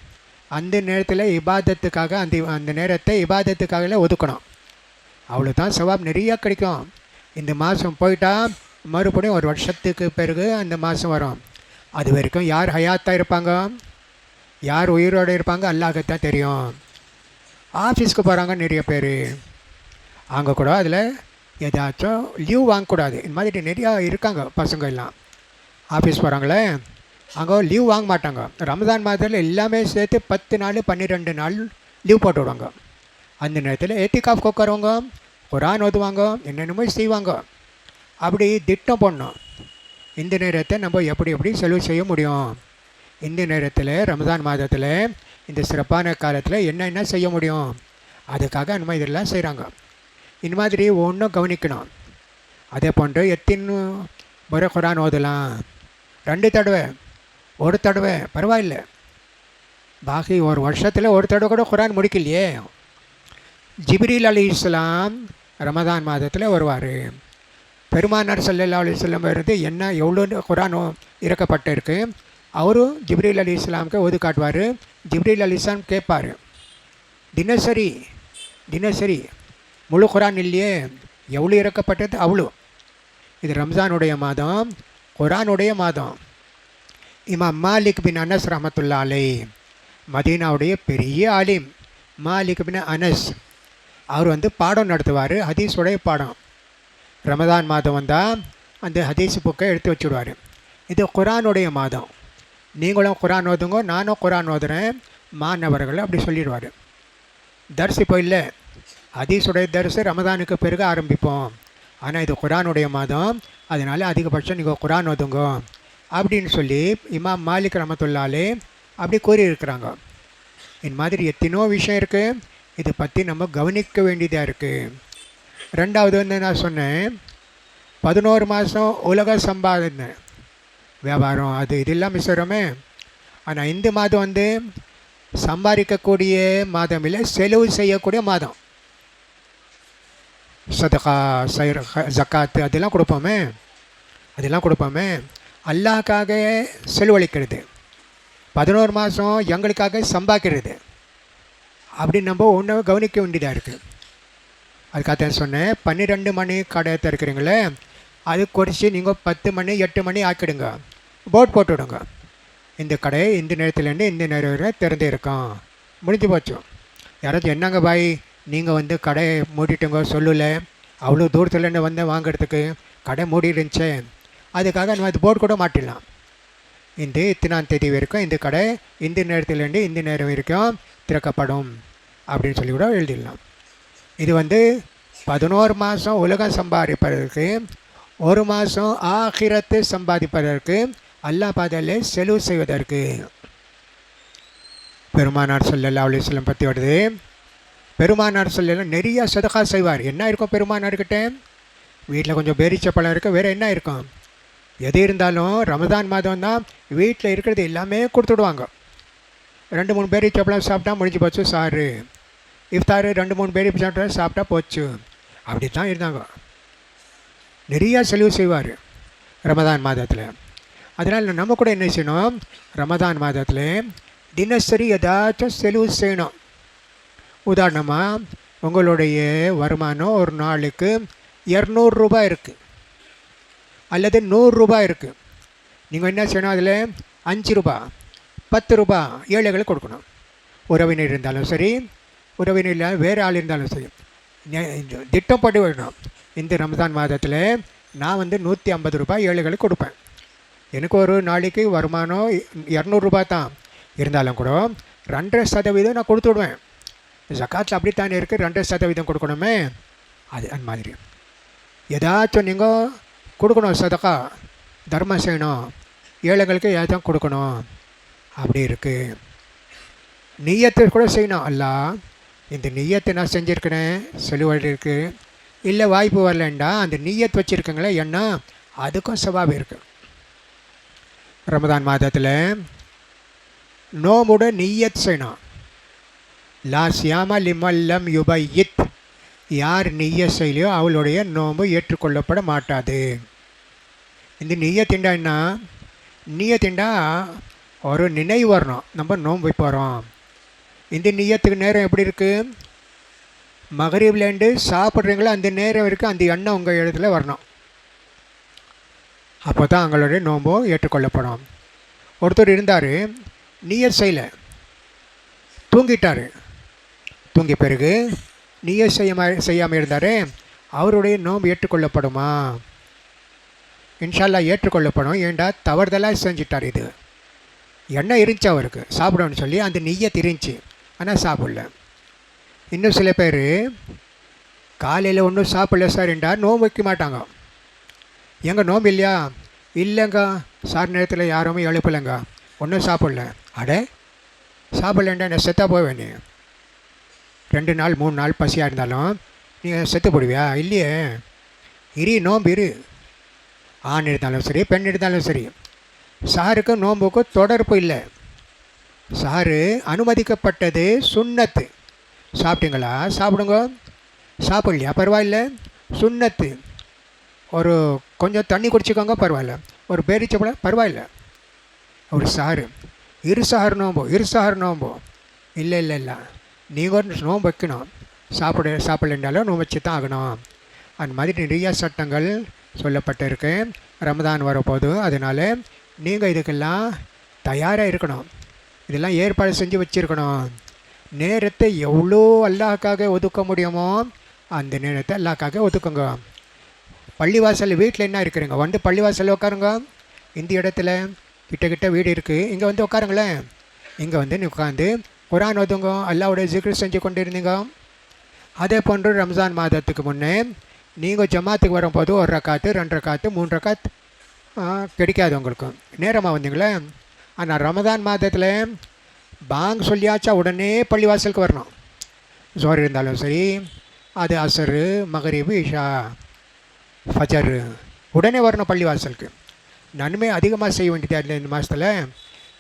A: அந்த நேரத்தில் இபாதத்துக்காக அந்த நேரத்தை இபாதத்துக்காக ஒதுக்கணும். அவ்வளோ தான் சவாப் நிறையா கிடைக்கும். இந்த மாதம் போயிட்டால் மறுபடியும் ஒரு வருஷத்துக்கு பிறகு அந்த மாதம் வரும். அது வரைக்கும் யார் ஹயாத்தாக இருப்பாங்க, யார் உயிரோடு இருப்பாங்க அல்லாஹ்தான் தெரியும். ஆஃபீஸ்க்கு போகிறாங்க நிறைய பேர், அங்கே கூட அதில் ஏதாச்சும் லீவ் வாங்கக்கூடாது. இந்த மாதிரி நிறையா இருக்காங்க பசங்க எல்லாம். ஆஃபீஸ் போகிறாங்களே, அங்கே லீவ் வாங்க மாட்டாங்க. ரமதான் மாதத்தில் எல்லாமே சேர்த்து 10 நாள் 12 நாள் லீவ் போட்டு விடுவாங்க. அந்த நேரத்தில் ஏத்திகாஃப் உட்காருவாங்க, குரான் ஓதுவாங்க, என்னென்னமோ செய்வாங்க. அப்படி திட்டம் பண்ணோம். இந்த நேரத்தை நம்ம எப்படி செலவு செய்ய முடியும், இந்த நேரத்தில் ரமதான் மாதத்தில் இந்த சிறப்பான காலத்தில் என்ன செய்ய முடியும், அதுக்காக நம்ம இதெல்லாம் செய்கிறாங்க. இந்த மாதிரி ஒன்றும் கவனிக்கணும். அதே போன்று எத்தனை முறை குரான் ஓதலாம்? 2 தடவை, 1 தடவை பரவாயில்ல. பாக்கி ஒரு வருஷத்தில் 1 தடவை கூட குரான் முடிக்கலையே. ஜிப்ரீல் அலைஹிஸ்ஸலாம் ரமதான் மாதத்தில் வருவார். பெருமானார் ஸல்லல்லாஹு அலைஹி வஸல்லம் வருது, என்ன எவ்வளோ குரான் இறக்கப்பட்டிருக்கு, அவரும் ஜிப்ரீல் அலைஹிஸ்ஸலாமுக்கு ஓது காட்டுவார். ஜிப்ரீல் அலைஹிஸ்ஸலாம் கேட்பார், தினசரி முழு குரான் இல்லையே, எவ்வளோ இறக்கப்பட்டது அவ்வளோ. இது ரம்ஜானுடைய மாதம், குரானுடைய மாதம். இமாம் மாலிக் பின் அனஸ் ரஹ்மத்துல்லாஹி அலைஹி, மதீனாவுடைய பெரிய ஆலிம் மாலிக் பின் அனஸ், அவர் பாடம் நடத்துவார், ஹதீஸுடைய பாடம். ரமதான் மாதம் வந்தால் அந்த ஹதீஸ் புக்கை எடுத்து வச்சுடுவார். இது குரானுடைய மாதம், நீங்களும் குரான் ஓதுங்க, நானும் குரான் ஓதுறேன் மாணவர்கள் அப்படி சொல்லிடுவார். தர்ஸ் இப்போ இல்லை, ஹதீஸுடைய தர்ஸ் ரமதானுக்கு பிறகு ஆரம்பிப்போம். ஆனால் இது குரானுடைய மாதம், அதனால் அதிகபட்சம் நீங்கள் குரான் ஓதுங்க அப்படின்னு சொல்லி இமாம் மாலிக் ரஹ்மத்துல்லாஹி அலைஹி அப்படி கூறியிருக்கிறாங்க. இந்த மாதிரி எத்தனோ விஷயம் இருக்குது, இதை பற்றி நம்ம கவனிக்க வேண்டியதாக இருக்குது. ரெண்டாவது நான் சொன்னேன், 11 மாதம் உலக சம்பாதனை வியாபாரம் அது இதெல்லாம் மிஸ்ஸரமே. ஆனால் இந்த மாதம் சம்பாதிக்கக்கூடிய மாதம் இல்லை, செலவு செய்யக்கூடிய மாதம். சதகா ஜக்காத்து அதெல்லாம் கொடுப்போமே, அல்லாஹ்க்காக செலவழிக்கிறது. 11 மாதம் எங்களுக்காக சம்பாதிக்கிறது. அப்படி நம்ம ஒன்று கவனிக்க வேண்டியதாக இருக்குது. அதுக்காக சொன்னேன், 12 மணி கடை திறக்கிறீங்களே, அது குறைச்சி நீங்கள் 10 மணி 8 மணி ஆக்கிடுங்க, போர்ட் போட்டு விடுங்க. இந்த கடை இந்த நேரத்துலேருந்து இந்த நேரம் வரை திறந்து இருக்கோம், முடிஞ்சு போச்சு. யாராச்சும் என்னங்க பாய் நீங்கள் கடை மூடிட்டுங்க சொல்லலை, அவ்வளோ தூரத்துலேருந்து வாங்கிறதுக்கு கடை மூடி இருந்துச்சு, அதுக்காக நம்ம அது போர்டு கூட மாட்டிடலாம். இந்த இத்தனாம் தேதி வரைக்கும் இந்த கடை இந்த நேரத்துலேருந்து இந்த நேரம் வரைக்கும் திறக்கப்படும் அப்படின்னு சொல்லி கூட எழுதிடலாம். இது 11 மாதம் உலகம் சம்பாதிப்பதற்கு, 1 மாதம் ஆகிரத்து சம்பாதிப்பதற்கு, அல்லாஹ் பாதையில் செலவு செய்வதற்கு. பெருமானார் ஸல்லல்லாஹு அலைஹி வஸல்லம் பற்றி வருது. பெருமானார் ஸல்லல்லாஹு நிறைய சதகா செய்வார். என்ன இருக்கும் பெருமானார்கிட்ட? வீட்டில் கொஞ்சம் பேரிச்சப்பழம் இருக்குது, வேறு என்ன இருக்கும்? எது இருந்தாலும் ரமதான் மாதம் தான் வீட்டில் இருக்கிறது எல்லாமே கொடுத்துடுவாங்க. 2-3 பேரிச்சப்பழம் சாப்பிட்டா முடிஞ்சு போச்சு சாரு. இஃப்தார் 2-3 பேரிச்சப்பழம் சாப்பிட்டா போச்சு. அப்படி தான் இருந்தாங்க. நிறையா செலவு செய்வார் ரமதான் மாதத்தில். அதனால் நம்ம கூட என்ன செய்யணும், ரமதான் மாதத்தில் தினசரி ஏதாச்சும் செலவு செய்யணும். உதாரணமாக உங்களுடைய வருமானம் ஒரு நாளுக்கு 200 ரூபாய் இருக்குது அல்லது 100 ரூபாய் இருக்குது. நீங்கள் என்ன செய்யணும், அதில் 5 ரூபா 10 ரூபா ஏழைகளுக்கு கொடுக்கணும். உறவினர் இருந்தாலும் சரி, உறவினர் இல்லை வேறு ஆள் இருந்தாலும் சரி, திட்டம் போட்டு வரணும். இந்த ரமதான் மாதத்தில் நான் 150 ரூபாய் ஏழைகளுக்கு கொடுப்பேன். எனக்கு ஒரு நாளைக்கு வருமானம் 200 ரூபாய் தான் இருந்தாலும் கூட 2.5% நான் கொடுத்து விடுவேன். ஜக்காத்தில் அப்படித்தானே இருக்குது, 2% கொடுக்கணுமே. அது அந்த மாதிரி ஏதாச்சும் நீங்கள் கொடுக்கணும். சதகா தர்மம் செய்யணும், ஏழைகளுக்கு ஏதாச்சும் கொடுக்கணும், அப்படி இருக்குது. நிய்யத்தை கூட செய்யணும். அல்லாஹ் இந்த நிய்யத்தை நான் செஞ்சுருக்கிறேன் செலுவல் இருக்குது, இல்லை வாய்ப்பு வரலண்டா அந்த நிய்யத் வச்சுருக்கங்களே என்ன அதுக்கும் சவாபு இருக்குது. ரமதான் மாதத்தில் நோம்புட நிய்யத் செய்யணும். லா சியாமா லிமல்லம் யுபையித், யார் நிய்ய செய்யலையோ அவளுடைய நோம்பு ஏற்றுக்கொள்ளப்பட மாட்டாது. இந்த நிய்யத்திண்டா என்ன, நிய்யத்திண்டா ஒரு நினைவு வரணும், நம்ம நோம்பு போகிறோம். இந்த நிய்யத்துக்கு நேரம் எப்படி இருக்குது, மகரிப்லேருந்து சாப்பிட்றீங்களோ அந்த நேரம் வரைக்கும் அந்த எண்ணம் உங்கள் இடத்துல வரணும். அப்போ தான் அவங்களுடைய நோம்பு ஏற்றுக்கொள்ளப்படும். ஒருத்தர் இருந்தார், நிய்யத் செய்யலை, தூங்கிட்டார். தூங்கிய பிறகு நிய்யத் செய்யாமல் இருந்தார், அவருடைய நோம்பு ஏற்றுக்கொள்ளப்படுமா? இன்ஷா அல்லாஹ் ஏற்றுக்கொள்ளப்படும். ஏண்டா தவறுதலாக செஞ்சிட்டார். இது எண்ணெய் இருந்துச்சு அவருக்கு சாப்பிடணும்னு சொல்லி, அந்த நிய்யத் இருந்துச்சு, ஆனால் சாப்பிடல. இன்னும் சில பேர் காலையில் ஒன்றும் சாப்பிடல சார் என்றால் நோம்பு வைக்க மாட்டாங்க. எங்கே நோம்பு இல்லையா? இல்லைங்க சார், நேரத்தில் யாருமே எழுப்பலைங்க, ஒன்றும் சாப்பிடல. அட சாப்பிடலண்டா நான் செத்தா போவேன். 2 நாள் 3 நாள் பசியாக இருந்தாலும் நீங்கள் செத்து போடுவியா? இல்லையே, நோம்பு இரு. ஆண் இருந்தாலும் சரி, பெண் இருந்தாலும் சரி, சாருக்கும் நோம்புக்கும் தொடர்பு இல்லை. சாரு அனுமதிக்கப்பட்டது சுன்னத்து. சாப்பிட்டீங்களா? சாப்பிடுங்க. சாப்பிட்லையா? பரவாயில்ல, சுன்னத்து. ஒரு கொஞ்சம் தண்ணி குடிச்சிக்கோங்க, பரவாயில்ல. ஒரு பேரிச்சப்பழம், பரவாயில்ல. ஒரு சாரு இருசாறு நோம்போ இல்லை இல்லை இல்லை, நீங்கள் ஒரு நோம்பு வைக்கணும். சாப்பிடலைன்னாலும் நோம்பு வச்சு தான் ஆகணும். அந்த மாதிரி நிறைய சட்டங்கள் சொல்லப்பட்டிருக்கு ரமதான் வரப்போது. அதனால் நீங்கள் இதுக்கெல்லாம் தயாராக இருக்கணும், இதெல்லாம் ஏற்பாடு செஞ்சு வச்சுருக்கணும். நேரத்தை எவ்வளோ அல்லாஹ்க்காக ஒதுக்க முடியுமோ அந்த நேரத்தை அல்லாஹ்க்காக ஒதுக்குங்க. பள்ளிவாசல் வீட்டில் என்ன இருக்கிறீங்க, வந்து பள்ளிவாசலில் உட்காருங்க. இந்த இடத்துல கிட்ட வீடு இருக்குது, இங்கே வந்து உட்காருங்களேன். இங்கே வந்து நீ உட்காந்து குர்ஆன் ஓதுங்க, அல்லாஹ்வுடைய ஜிக்ர் செஞ்சு கொண்டு இருந்தீங்க. அதே போன்று ரம்ஜான் மாதத்துக்கு முன்னே நீங்கள் ஜமாத்துக்கு வரும்போது 1 ரக்காத்து 2 ரக்காத்து 3 ரக்காத் கிடைக்காது உங்களுக்கு, நேரமாக வந்தீங்களே. ஆனால் ரமதான் மாதத்தில் பாங் சொல்லியாச்சா உடனே பள்ளிவாசலுக்கு வரணும். ஜோர் இருந்தாலும் சரி, அது அசரு, மகரிபு, இஷா, ஃபஜர், உடனே வரணும் பள்ளிவாசலுக்கு. நன்மை அதிகமாக செய்ய வேண்டியதாக இல்லை இந்த மாதத்தில்.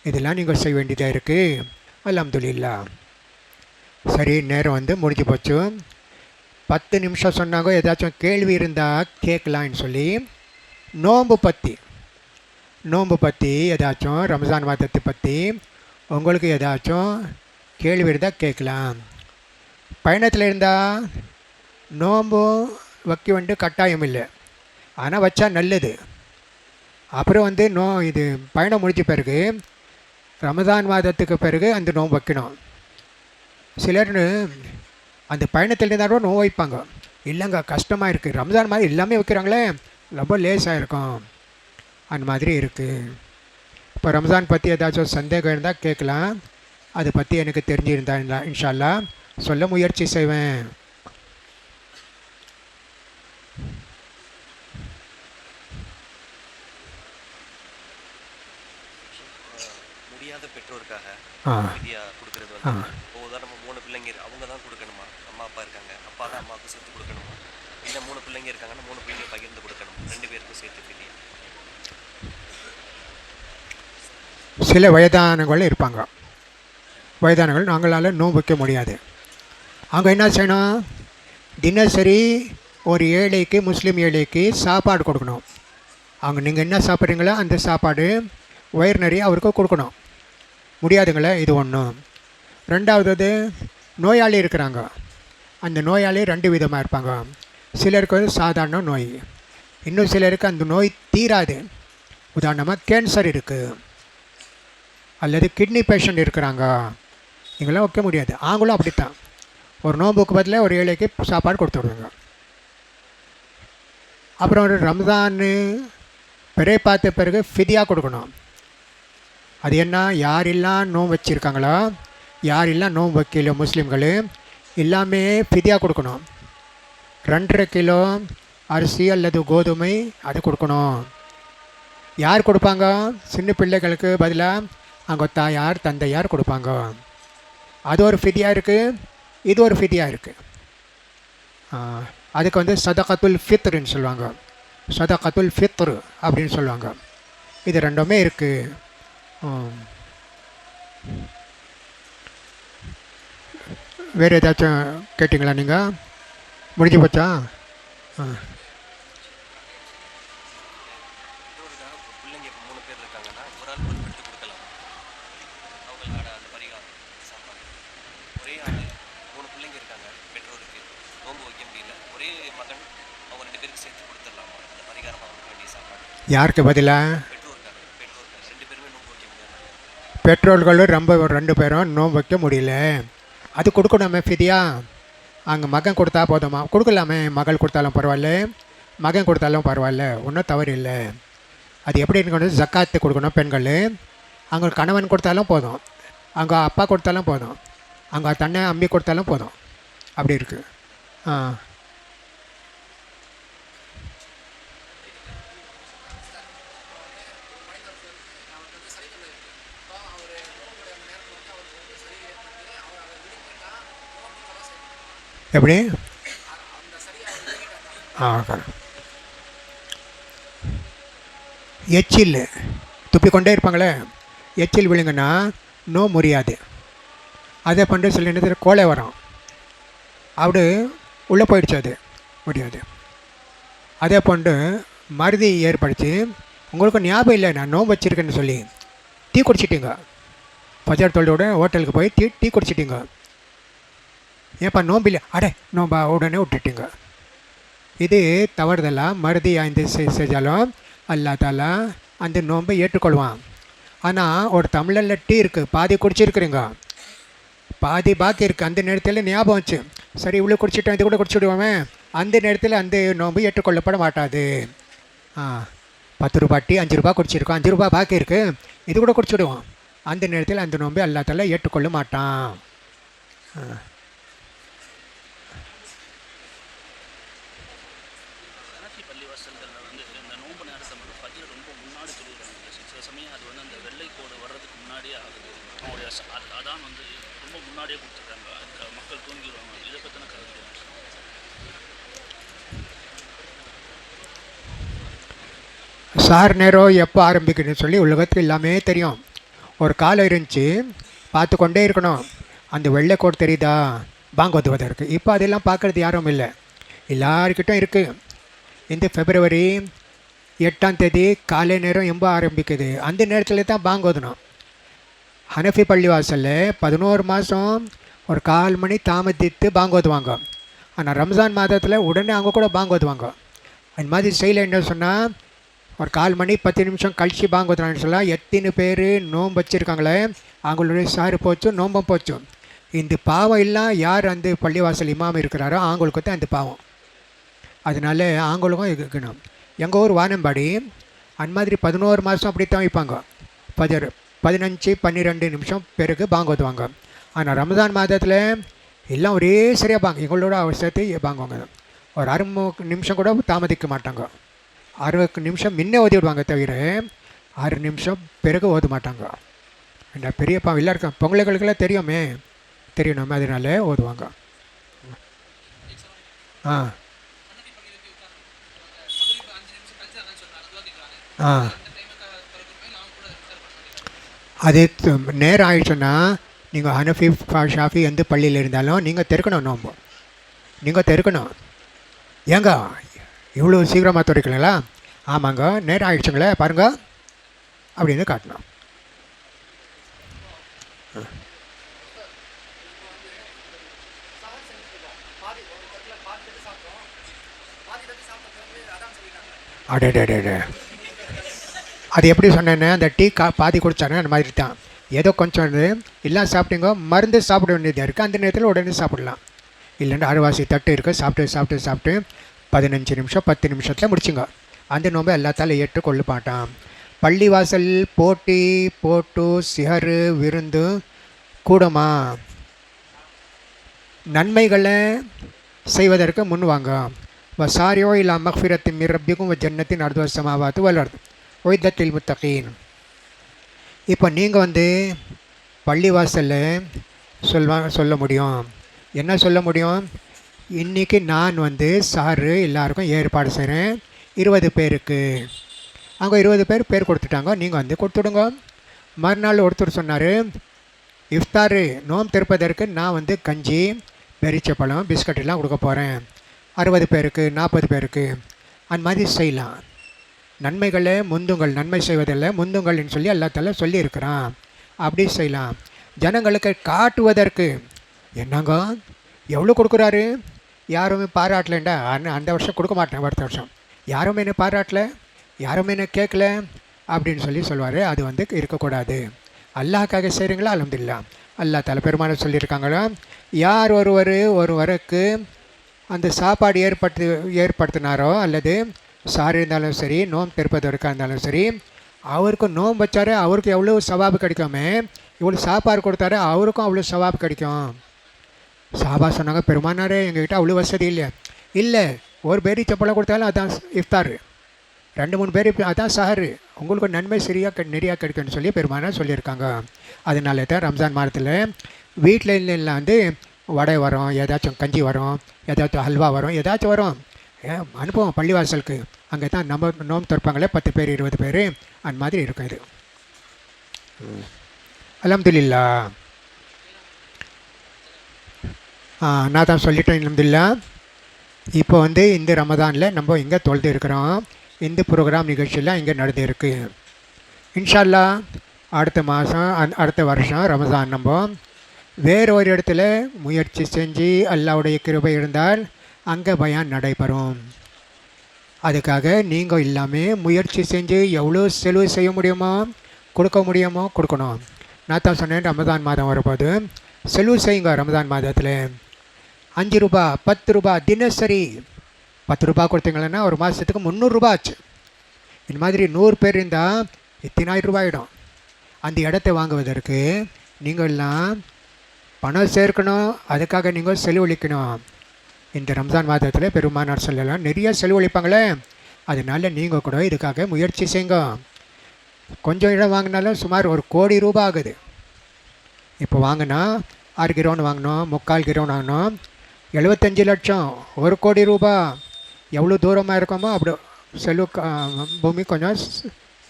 A: இதெல்லாம் நீங்கள் செய்ய வேண்டியதாக இருக்குது. அல்ஹம்துலில்லாஹ். சரி, நேரம் வந்து முடிஞ்சு போச்சு. 10 நிமிஷம் சொன்னாங்க. ஏதாச்சும் கேள்வி இருந்தால் கேட்கலான்னு சொல்லி, நோன்பு பற்றி ஏதாச்சும் ரம்ஜான் மாதத்தை பற்றி உங்களுக்கு ஏதாச்சும் கேள்வி இருந்தால் கேட்கலாம். பயணத்தில் இருந்தால் நோன்பு வைக்க வேண்டிய கட்டாயம் இல்லை, ஆனால் வச்சா நல்லது. அப்புறம் வந்து இது பயணம் முடிஞ்ச பிறகு ரமதான் மாதத்துக்கு பிறகு அந்த நோன்பு வைக்கணும். சிலர் அந்த பயணத்தில் இருந்தால் கூட நோன்பு வைப்பாங்க. இல்லைங்க கஷ்டமாக இருக்குது, ரமதான் மாதிரி எல்லாமே வைக்கிறாங்களே, ரொம்ப லேசாக இருக்கும், அந்த மாதிரி இருக்குது. இப்போ ரமதான் பற்றி ஏதாச்சும் சந்தேகம் இருந்தால் கேட்கலாம். அதை பற்றி எனக்கு தெரிஞ்சிருந்தா இன்ஷா அல்லாஹ் சொல்ல முயற்சி செய்வேன்.
B: முடியாத பெற்றோருக்காக
A: ஆ
B: விதியா கொடுக்கறது
A: ஆ
B: வந்து, உதாரணமாக 3 பிள்ளைங்க அவங்க தான் கொடுக்கணுமா? அம்மா அப்பா இருக்காங்க, அப்பா தான் அம்மாவுக்கு சேர்த்து கொடுக்கணுமா? இல்லை 3 பிள்ளைங்க இருக்காங்கன்னா 3 பிள்ளைங்க பகிர்ந்து கொடுக்கணுமா? 2 பேருக்கும் சேர்த்து விதியா?
A: சில வயதானவர்கள் இருப்பாங்க. வயதானவர்கள் நாங்களால் நோன்பு வைக்க முடியாது. அவங்க என்ன செய்யணும், தினசரி ஒரு ஏழைக்கு, முஸ்லீம் ஏழைக்கு சாப்பாடு கொடுக்கணும். அவங்க நீங்கள் என்ன சாப்பிட்றீங்களோ அந்த சாப்பாடு வயிறு நிறைய அவருக்கு கொடுக்கணும். முடியாதுங்களே, இது ஒன்று. ரெண்டாவது, நோயாளி இருக்கிறாங்க. அந்த நோயாளி 2 விதமாக இருப்பாங்க. சிலருக்கு வந்து சாதாரண நோய், இன்னும் சிலருக்கு அந்த நோய் தீராது. உதாரணமாக கேன்சர் இருக்குது, அல்லது கிட்னி பேஷண்ட் இருக்கிறாங்க. இங்கெல்லாம் வைக்க முடியாது. அவங்களும் அப்படித்தான். ஒரு நோம்புக்கு பதிலாக ஒரு ஏழைக்கு சாப்பாடு கொடுத்து விடுவாங்க. அப்புறம் ஒரு ரம்ஜான் பிறை பார்த்த பிறகு ஃபிதியா கொடுக்கணும். அது என்ன, யாரெல்லாம் நோன்பு வச்சுருக்காங்களோ, யாரெல்லாம் நோன்பு வைக்கல முஸ்லீம்கள் எல்லாமே ஃபிதியா கொடுக்கணும். 2.5 கிலோ அரிசி அல்லது கோதுமை அது கொடுக்கணும். யார் கொடுப்பாங்க? சின்ன பிள்ளைகளுக்கு பதிலாக அவங்க தாயார் தந்தையார் கொடுப்பாங்க. அது ஒரு ஃபிதியா இருக்குது, இது ஒரு ஃபிதியா இருக்குது. அதுக்கு வந்து சதகத்துல் ஃபித்ருன்னு சொல்லுவாங்க, சதகத்துல் ஃபித்ரு அப்படின்னு சொல்லுவாங்க. இது ரெண்டுமே இருக்குது. வேறு ஏதாச்சும் கேட்டிங்களா நீங்கள்? முடிஞ்சு போச்சா?
B: பிள்ளைங்க இப்போ 3 பேர் இருக்காங்கன்னா ஒரு ஆள் பொறுப்பெடுத்து கொடுக்கலாம் அவங்களோட அந்த பரிகாரம் சாப்பாடு. ஒரே ஆள் 3 பிள்ளைங்க இருக்காங்க, பெற்றோருக்கு நோன்பு வைக்க முடியல, ஒரே மகன் அவங்க 2 பேருக்கு சேர்த்து கொடுத்துடலாமா அந்த பரிகாரம் அவங்களுக்கு வேண்டிய சாப்பாடு?
A: யாருக்கு பதிலாக?
B: பெற்றோருக்காக 2 பேருமே நோன்பு வைக்க முடியாது.
A: பெற்றோர்களும் ரொம்ப 2 பேரும் நோன்பு வைக்க முடியல, அது கொடுக்கணுமே ஃபிதியா. அங்கே மகன் கொடுத்தா போதுமா? கொடுக்கலாமே, மகள் கொடுத்தாலும் பரவாயில்ல, மகன் கொடுத்தாலும் பரவாயில்ல, ஒன்றும் தவறு இல்லை. அது எப்படி இருக்கணும்? ஜக்காத்து கொடுக்கணும் பெண்கள். அவங்க கணவன் கொடுத்தாலும் போதும், அவங்க அப்பா கொடுத்தாலும் போதும், அவங்க தன்னை அம்மி கொடுத்தாலும் போதும், அப்படி இருக்குது. எப்படி? எச்சில் துப்பிக்கொண்டே இருப்பாங்களே, எச்சில் விழுங்கன்னா நோ முடியாது. அதே பண்ணுற சில நேரத்தில் கோலை வரும், அப்படி உள்ளே போயிடுச்சு, அது முடியாது. அதே போன்று மருதி ஏற்படுத்தி உங்களுக்கு ஞாபகம் இல்லை நான் நோம்பு வச்சுருக்கேன்னு சொல்லி டீ குடிச்சிட்டிங்க, பஜார் தொழிலோட ஹோட்டலுக்கு போய் டீ குடிச்சிட்டிங்க, ஏன்ப்பா நோம்பில்ல, நோம்பா உடனே விட்டுட்டிங்க. இது தவறுதெல்லாம் மருதி ஐந்து செஞ்சாலும் அல்லா தாலா அந்த நோம்பை ஏற்றுக்கொள்வான். ஆனால் ஒரு தமிழில் டீ இருக்குது, பாதி குடிச்சிருக்குறீங்க, பாதி பாக்கி இருக்குது, அந்த நேரத்தில் ஞாபகம் வச்சு சரி இவ்வளோ குடிச்சிட்டோம் இது கூட குடிச்சுடுவோமே, அந்த நேரத்தில் அந்த நோம்பு ஏற்றுக்கொள்ளப்பட மாட்டாது. 10 ரூபா டீ 5 ரூபா குடிச்சிருக்கோம், 5 ரூபா பாக்கி இருக்குது, இது கூட குடிச்சுடுவோம், அந்த நேரத்தில் அந்த நோம்பை அல்லா தாலா ஏற்றுக்கொள்ள மாட்டான். சார் நேரம் எப்போ ஆரம்பிக்குதுன்னு சொல்லி உலகத்துக்கு எல்லாமே தெரியும். ஒரு காலம் இருந்துச்சு, பார்த்து கொண்டே இருக்கணும், அந்த வெள்ளைக்கோடு தெரியுதா பாங்கோதுவதற்கு. இப்போ அதெல்லாம் பார்க்குறது யாரும் இல்லை, எல்லாருக்கிட்டும் இருக்குது. இந்த February 8 காலை நேரம் எம்ப ஆரம்பிக்குது, அந்த நேரத்தில் தான் பாங்கோதணும். ஹனஃபி பள்ளிவாசலில் 11 மாதம் ஒரு 1/4 மணி தாமதித்து பாங்கோதுவாங்க. ஆனால் ரம்ஜான் மாதத்தில் உடனே அவங்க கூட பாங்கோதுவாங்க. அந்த மாதிரி செய்யலை என்ன சொன்னால் ஒரு 1/4 மணி 10 நிமிஷம் கழித்து பாங்கோதுனான்னு சொல்லலாம். எத்தனை பேர் நோன்பு வச்சுருக்காங்களே அவங்களுடைய சாறு போச்சு, நோம்பம் போச்சு. இந்த பாவம் எல்லாம் யார் அந்த பள்ளிவாசல் இமாம் இருக்கிறாரோ அவங்களுக்கு தான் அந்த பாவம். அதனால அவங்களுக்கும் இருக்கணும். எங்கள் ஊர் வானம்பாடி அந்த மாதிரி 11 மாதம் அப்படி தான் வைப்பாங்க. 15 12 நிமிஷம் பிறகு பாங்கோதுவாங்க. ஆனால் ரமதான் மாதத்தில் எல்லாம் ஒரே சரியாக பாங்க, எங்களோட அவசரத்தை பாங்குவாங்க. ஒரு 6 நிமிஷம் கூட தாமதிக்க மாட்டாங்க. 6 நிமிஷம் முன்னே ஓதி விடுவாங்க, தவிர 6 நிமிஷம் பிறகு ஓத மாட்டாங்க. என்ன பெரிய பாவம் இல்லை இருக்கும், பொங்கலுக்கெல்லாம் தெரியுமே, தெரியணுமே, அதனால ஓதுவாங்க. அது நேரம் ஆயிடுச்சுன்னா நீங்கள் ஹனஃபி ஷாஃபி எந்த பள்ளியில் இருந்தாலும் நீங்கள் திறக்கணும், நோம்பு நீங்கள் திறக்கணும். ஏங்க இவ்வளோ சீக்கிரமாக திறக்கலங்களா? ஆமாங்க, நேரம் ஆயிடுச்சுங்களே பாருங்க அப்படின்னு காட்டணும். அடே அது எப்படி சொன்னேன்னு, அந்த டீ பாதி குடித்தானே அந்த மாதிரி தான். ஏதோ கொஞ்சம் எல்லாம் சாப்பிட்டீங்க, மருந்து சாப்பிட வேண்டியதாக இருக்குது, அந்த நேரத்தில் உடனே சாப்பிடலாம். இல்லைன்னா அரைவாசி தட்டு இருக்குது, சாப்பிட்டு 15 நிமிஷம் 10 நிமிஷத்தில் முடிச்சுங்க. அந்த நோம்பை எல்லாத்தால ஏற்றுக்கொள்ள மாட்டான். பள்ளிவாசல் போட்டு சிஹரு விருந்து கூடமா நன்மைகளை செய்வதற்கு முன்வாங்க. வசாரியோ இல்லை மக்ஃபிரத்தின் மிரப்பிக்கும் ஜன்னத்தின் அர்த்த சமாவாத்து வளருது. உய்தத்தில் முத்தகீன். இப்போ நீங்கள் வந்து பள்ளிவாசலில் சொல்ல முடியும், என்ன சொல்ல முடியும்? இன்றைக்கி நான் வந்து சாரு எல்லாருக்கும் ஏற்பாடு செய்கிறேன் 20 பேருக்கு. அவங்க 20 பேர் கொடுத்துட்டாங்க, நீங்கள் வந்து கொடுத்துடுங்க. மறுநாள் ஒருத்தர் சொன்னார், இஃப்தாரு நோம்பு திறப்பதற்கு நான் வந்து கஞ்சி, பெரிச்சப்பழம், பிஸ்கட்டெல்லாம் கொடுக்க போகிறேன் 60 பேருக்கு 40 பேருக்கு. அந்த மாதிரி செய்யலாம். நன்மைகளை முந்துங்கள், நன்மை செய்வதில்லை முந்துங்கள்னு சொல்லி எல்லாத்தால சொல்லியிருக்கிறான். அப்படி செய்யலாம். ஜனங்களுக்கு காட்டுவதற்கு என்னங்க எவ்வளோ கொடுக்குறாரு, யாருமே பாராட்டலேண்டா, அந்த வருஷம் கொடுக்க மாட்டேன், அடுத்த வருஷம் யாருமே என்ன பாராட்டல, யாருமே என்ன கேட்கல அப்படின்னு சொல்லி சொல்லுவார். அது வந்து இருக்கக்கூடாது. அல்லாஹ்க்காக செய்கிறீங்களா? அல்ஹம்துலில்லாஹ். அல்லாஹ் தஆலா பெருமான சொல்லியிருக்காங்களா, யார் ஒருவருக்கு அந்த சாப்பாடு ஏற்படுத்தினாரோ அல்லது சார் இருந்தாலும் சரி, நோம்பு திறப்பதற்காக இருந்தாலும் சரி, அவருக்கு நோம்பு வச்சாரு, அவருக்கு எவ்வளோ சவாபு கிடைக்குமே, இவ்வளோ சாப்பாடு கொடுத்தாரு, அவருக்கும் அவ்வளோ சவாபு கிடைக்கும். சாபா சொன்னாங்க, பெருமானாரே எங்ககிட்ட அவ்வளோ வசதி இல்லை, ஒரு பேரி சப்பளம் கொடுத்தாலும் அதான் இஃப்தார், 2-3 பேர் அதான் சஹரு, உங்களுக்கு நன்மை நிறையா கிடைக்கும்னு சொல்லி பெருமானார் சொல்லியிருக்காங்க. அதனால தான் ரம்ஜான் மாதத்தில் வீட்டில் எல்லாம் வந்து வடை வரும், ஏதாச்சும் கஞ்சி வரும், ஏதாச்சும் ஹல்வா வரும், ஏதாச்சும் வரும், அனுப்புவோம் பள்ளிவாசலுக்கு. அங்கே தான் நம்ம நோம்பு திறப்பாங்களே 10 பேர் 20 பேர், அந்த மாதிரி இருக்கும் இது. அல்ஹம்துலில்லாஹ். நான் தான் சொல்லிட்டேன். அல்ஹம்துலில்லாஹ். இப்போ வந்து இந்த ரமதானில் நம்ம இங்கே தொழுது இருக்கிறோம். இந்த ப்ரோக்ராம் நிகழ்ச்சியெல்லாம் இங்கே நடந்து இருக்கு. இன்ஷா அல்லாஹ் அடுத்த மாதம் அடுத்த வருஷம் ரமதான் நம்ம வேறு ஒரு இடத்துல முயற்சி செஞ்சு அல்லாஹ்வுடைய கிருபை இருந்தால் அங்கே பயான் நடைபெறும். அதுக்காக நீங்கள் எல்லாமே முயற்சி செஞ்சு எவ்வளோ செலவு செய்ய முடியுமோ கொடுக்கணும். நான் தான் சொன்னேன், ரமதான் மாதம் வரும்போது செலவு செய்யுங்க. ரமதான் மாதத்தில் 5 ரூபா 10 ரூபா தினசரி 10 ரூபா கொடுத்தீங்கன்னா ஒரு மாதத்துக்கு 300 ரூபா ஆச்சு. இந்த மாதிரி 100 பேர் இருந்தால் எத்தனை ரூபாய் ஆகிடும். அந்த இடத்தை வாங்குவதற்கு நீங்கள் எல்லாம் பணம் சேர்க்கணும், அதுக்காக நீங்கள் செலவழிக்கணும். இந்த ரம்ஜான் மாதத்தில் பெருமானார் சொல்லலாம் நிறைய செலவழிப்பாங்களே, அதனால் நீங்கள் கூட இதுக்காக முயற்சி செய்யுங்க. கொஞ்சம் இடம் வாங்கினாலும் சுமார் 1 கோடி ரூபாய் ஆகுது. இப்போ வாங்கினா 6 கிரவுண்ட் வாங்கினோம், 3/4 கிரவுண்ட் வாங்கினோம், 75 லட்சம், 1 கோடி ரூபாய். எவ்வளோ தூரமாக இருக்கோமோ அப்படி செலவு பூமி கொஞ்சம்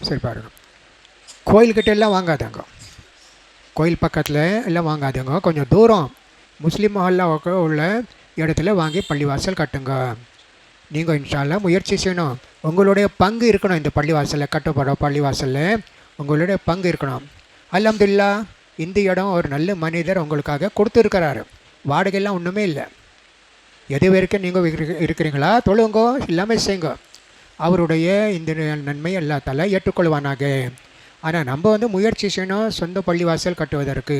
A: சரிப்பாக இருக்கும். கோயில்கிட்ட எல்லாம் வாங்காதங்க, கோயில் பக்கத்தில் எல்லாம் வாங்காதங்க, கொஞ்சம் தூரம் முஸ்லீம் மஹல்லாவுக்கு உள்ள இடத்துல வாங்கி பள்ளிவாசல் கட்டுங்க. நீங்கள் இன்ஷா அல்லாஹ் முயற்சி செய்யணும். உங்களுடைய பங்கு இருக்கணும். இந்த பள்ளிவாசலில் கட்டப்படும் பள்ளிவாசலில் உங்களுடைய பங்கு இருக்கணும். அல்ஹம்துலில்லாஹ். இந்த இடம் ஒரு நல்ல மனிதர் உங்களுக்காக கொடுத்துருக்கிறாரு. வாடகையெல்லாம் ஒன்றுமே இல்லை. எது வரைக்கும் நீங்கள் இருக்கிறீங்களா தொழுங்கோ, எல்லாமே செய்யுங்க. அவருடைய இந்த நன்மை எல்லாத்தால ஏற்றுக்கொள்வானாக. ஆனால் நம்ம வந்து முயற்சி செய்யணும் சொந்த பள்ளிவாசல் கட்டுவதற்கு.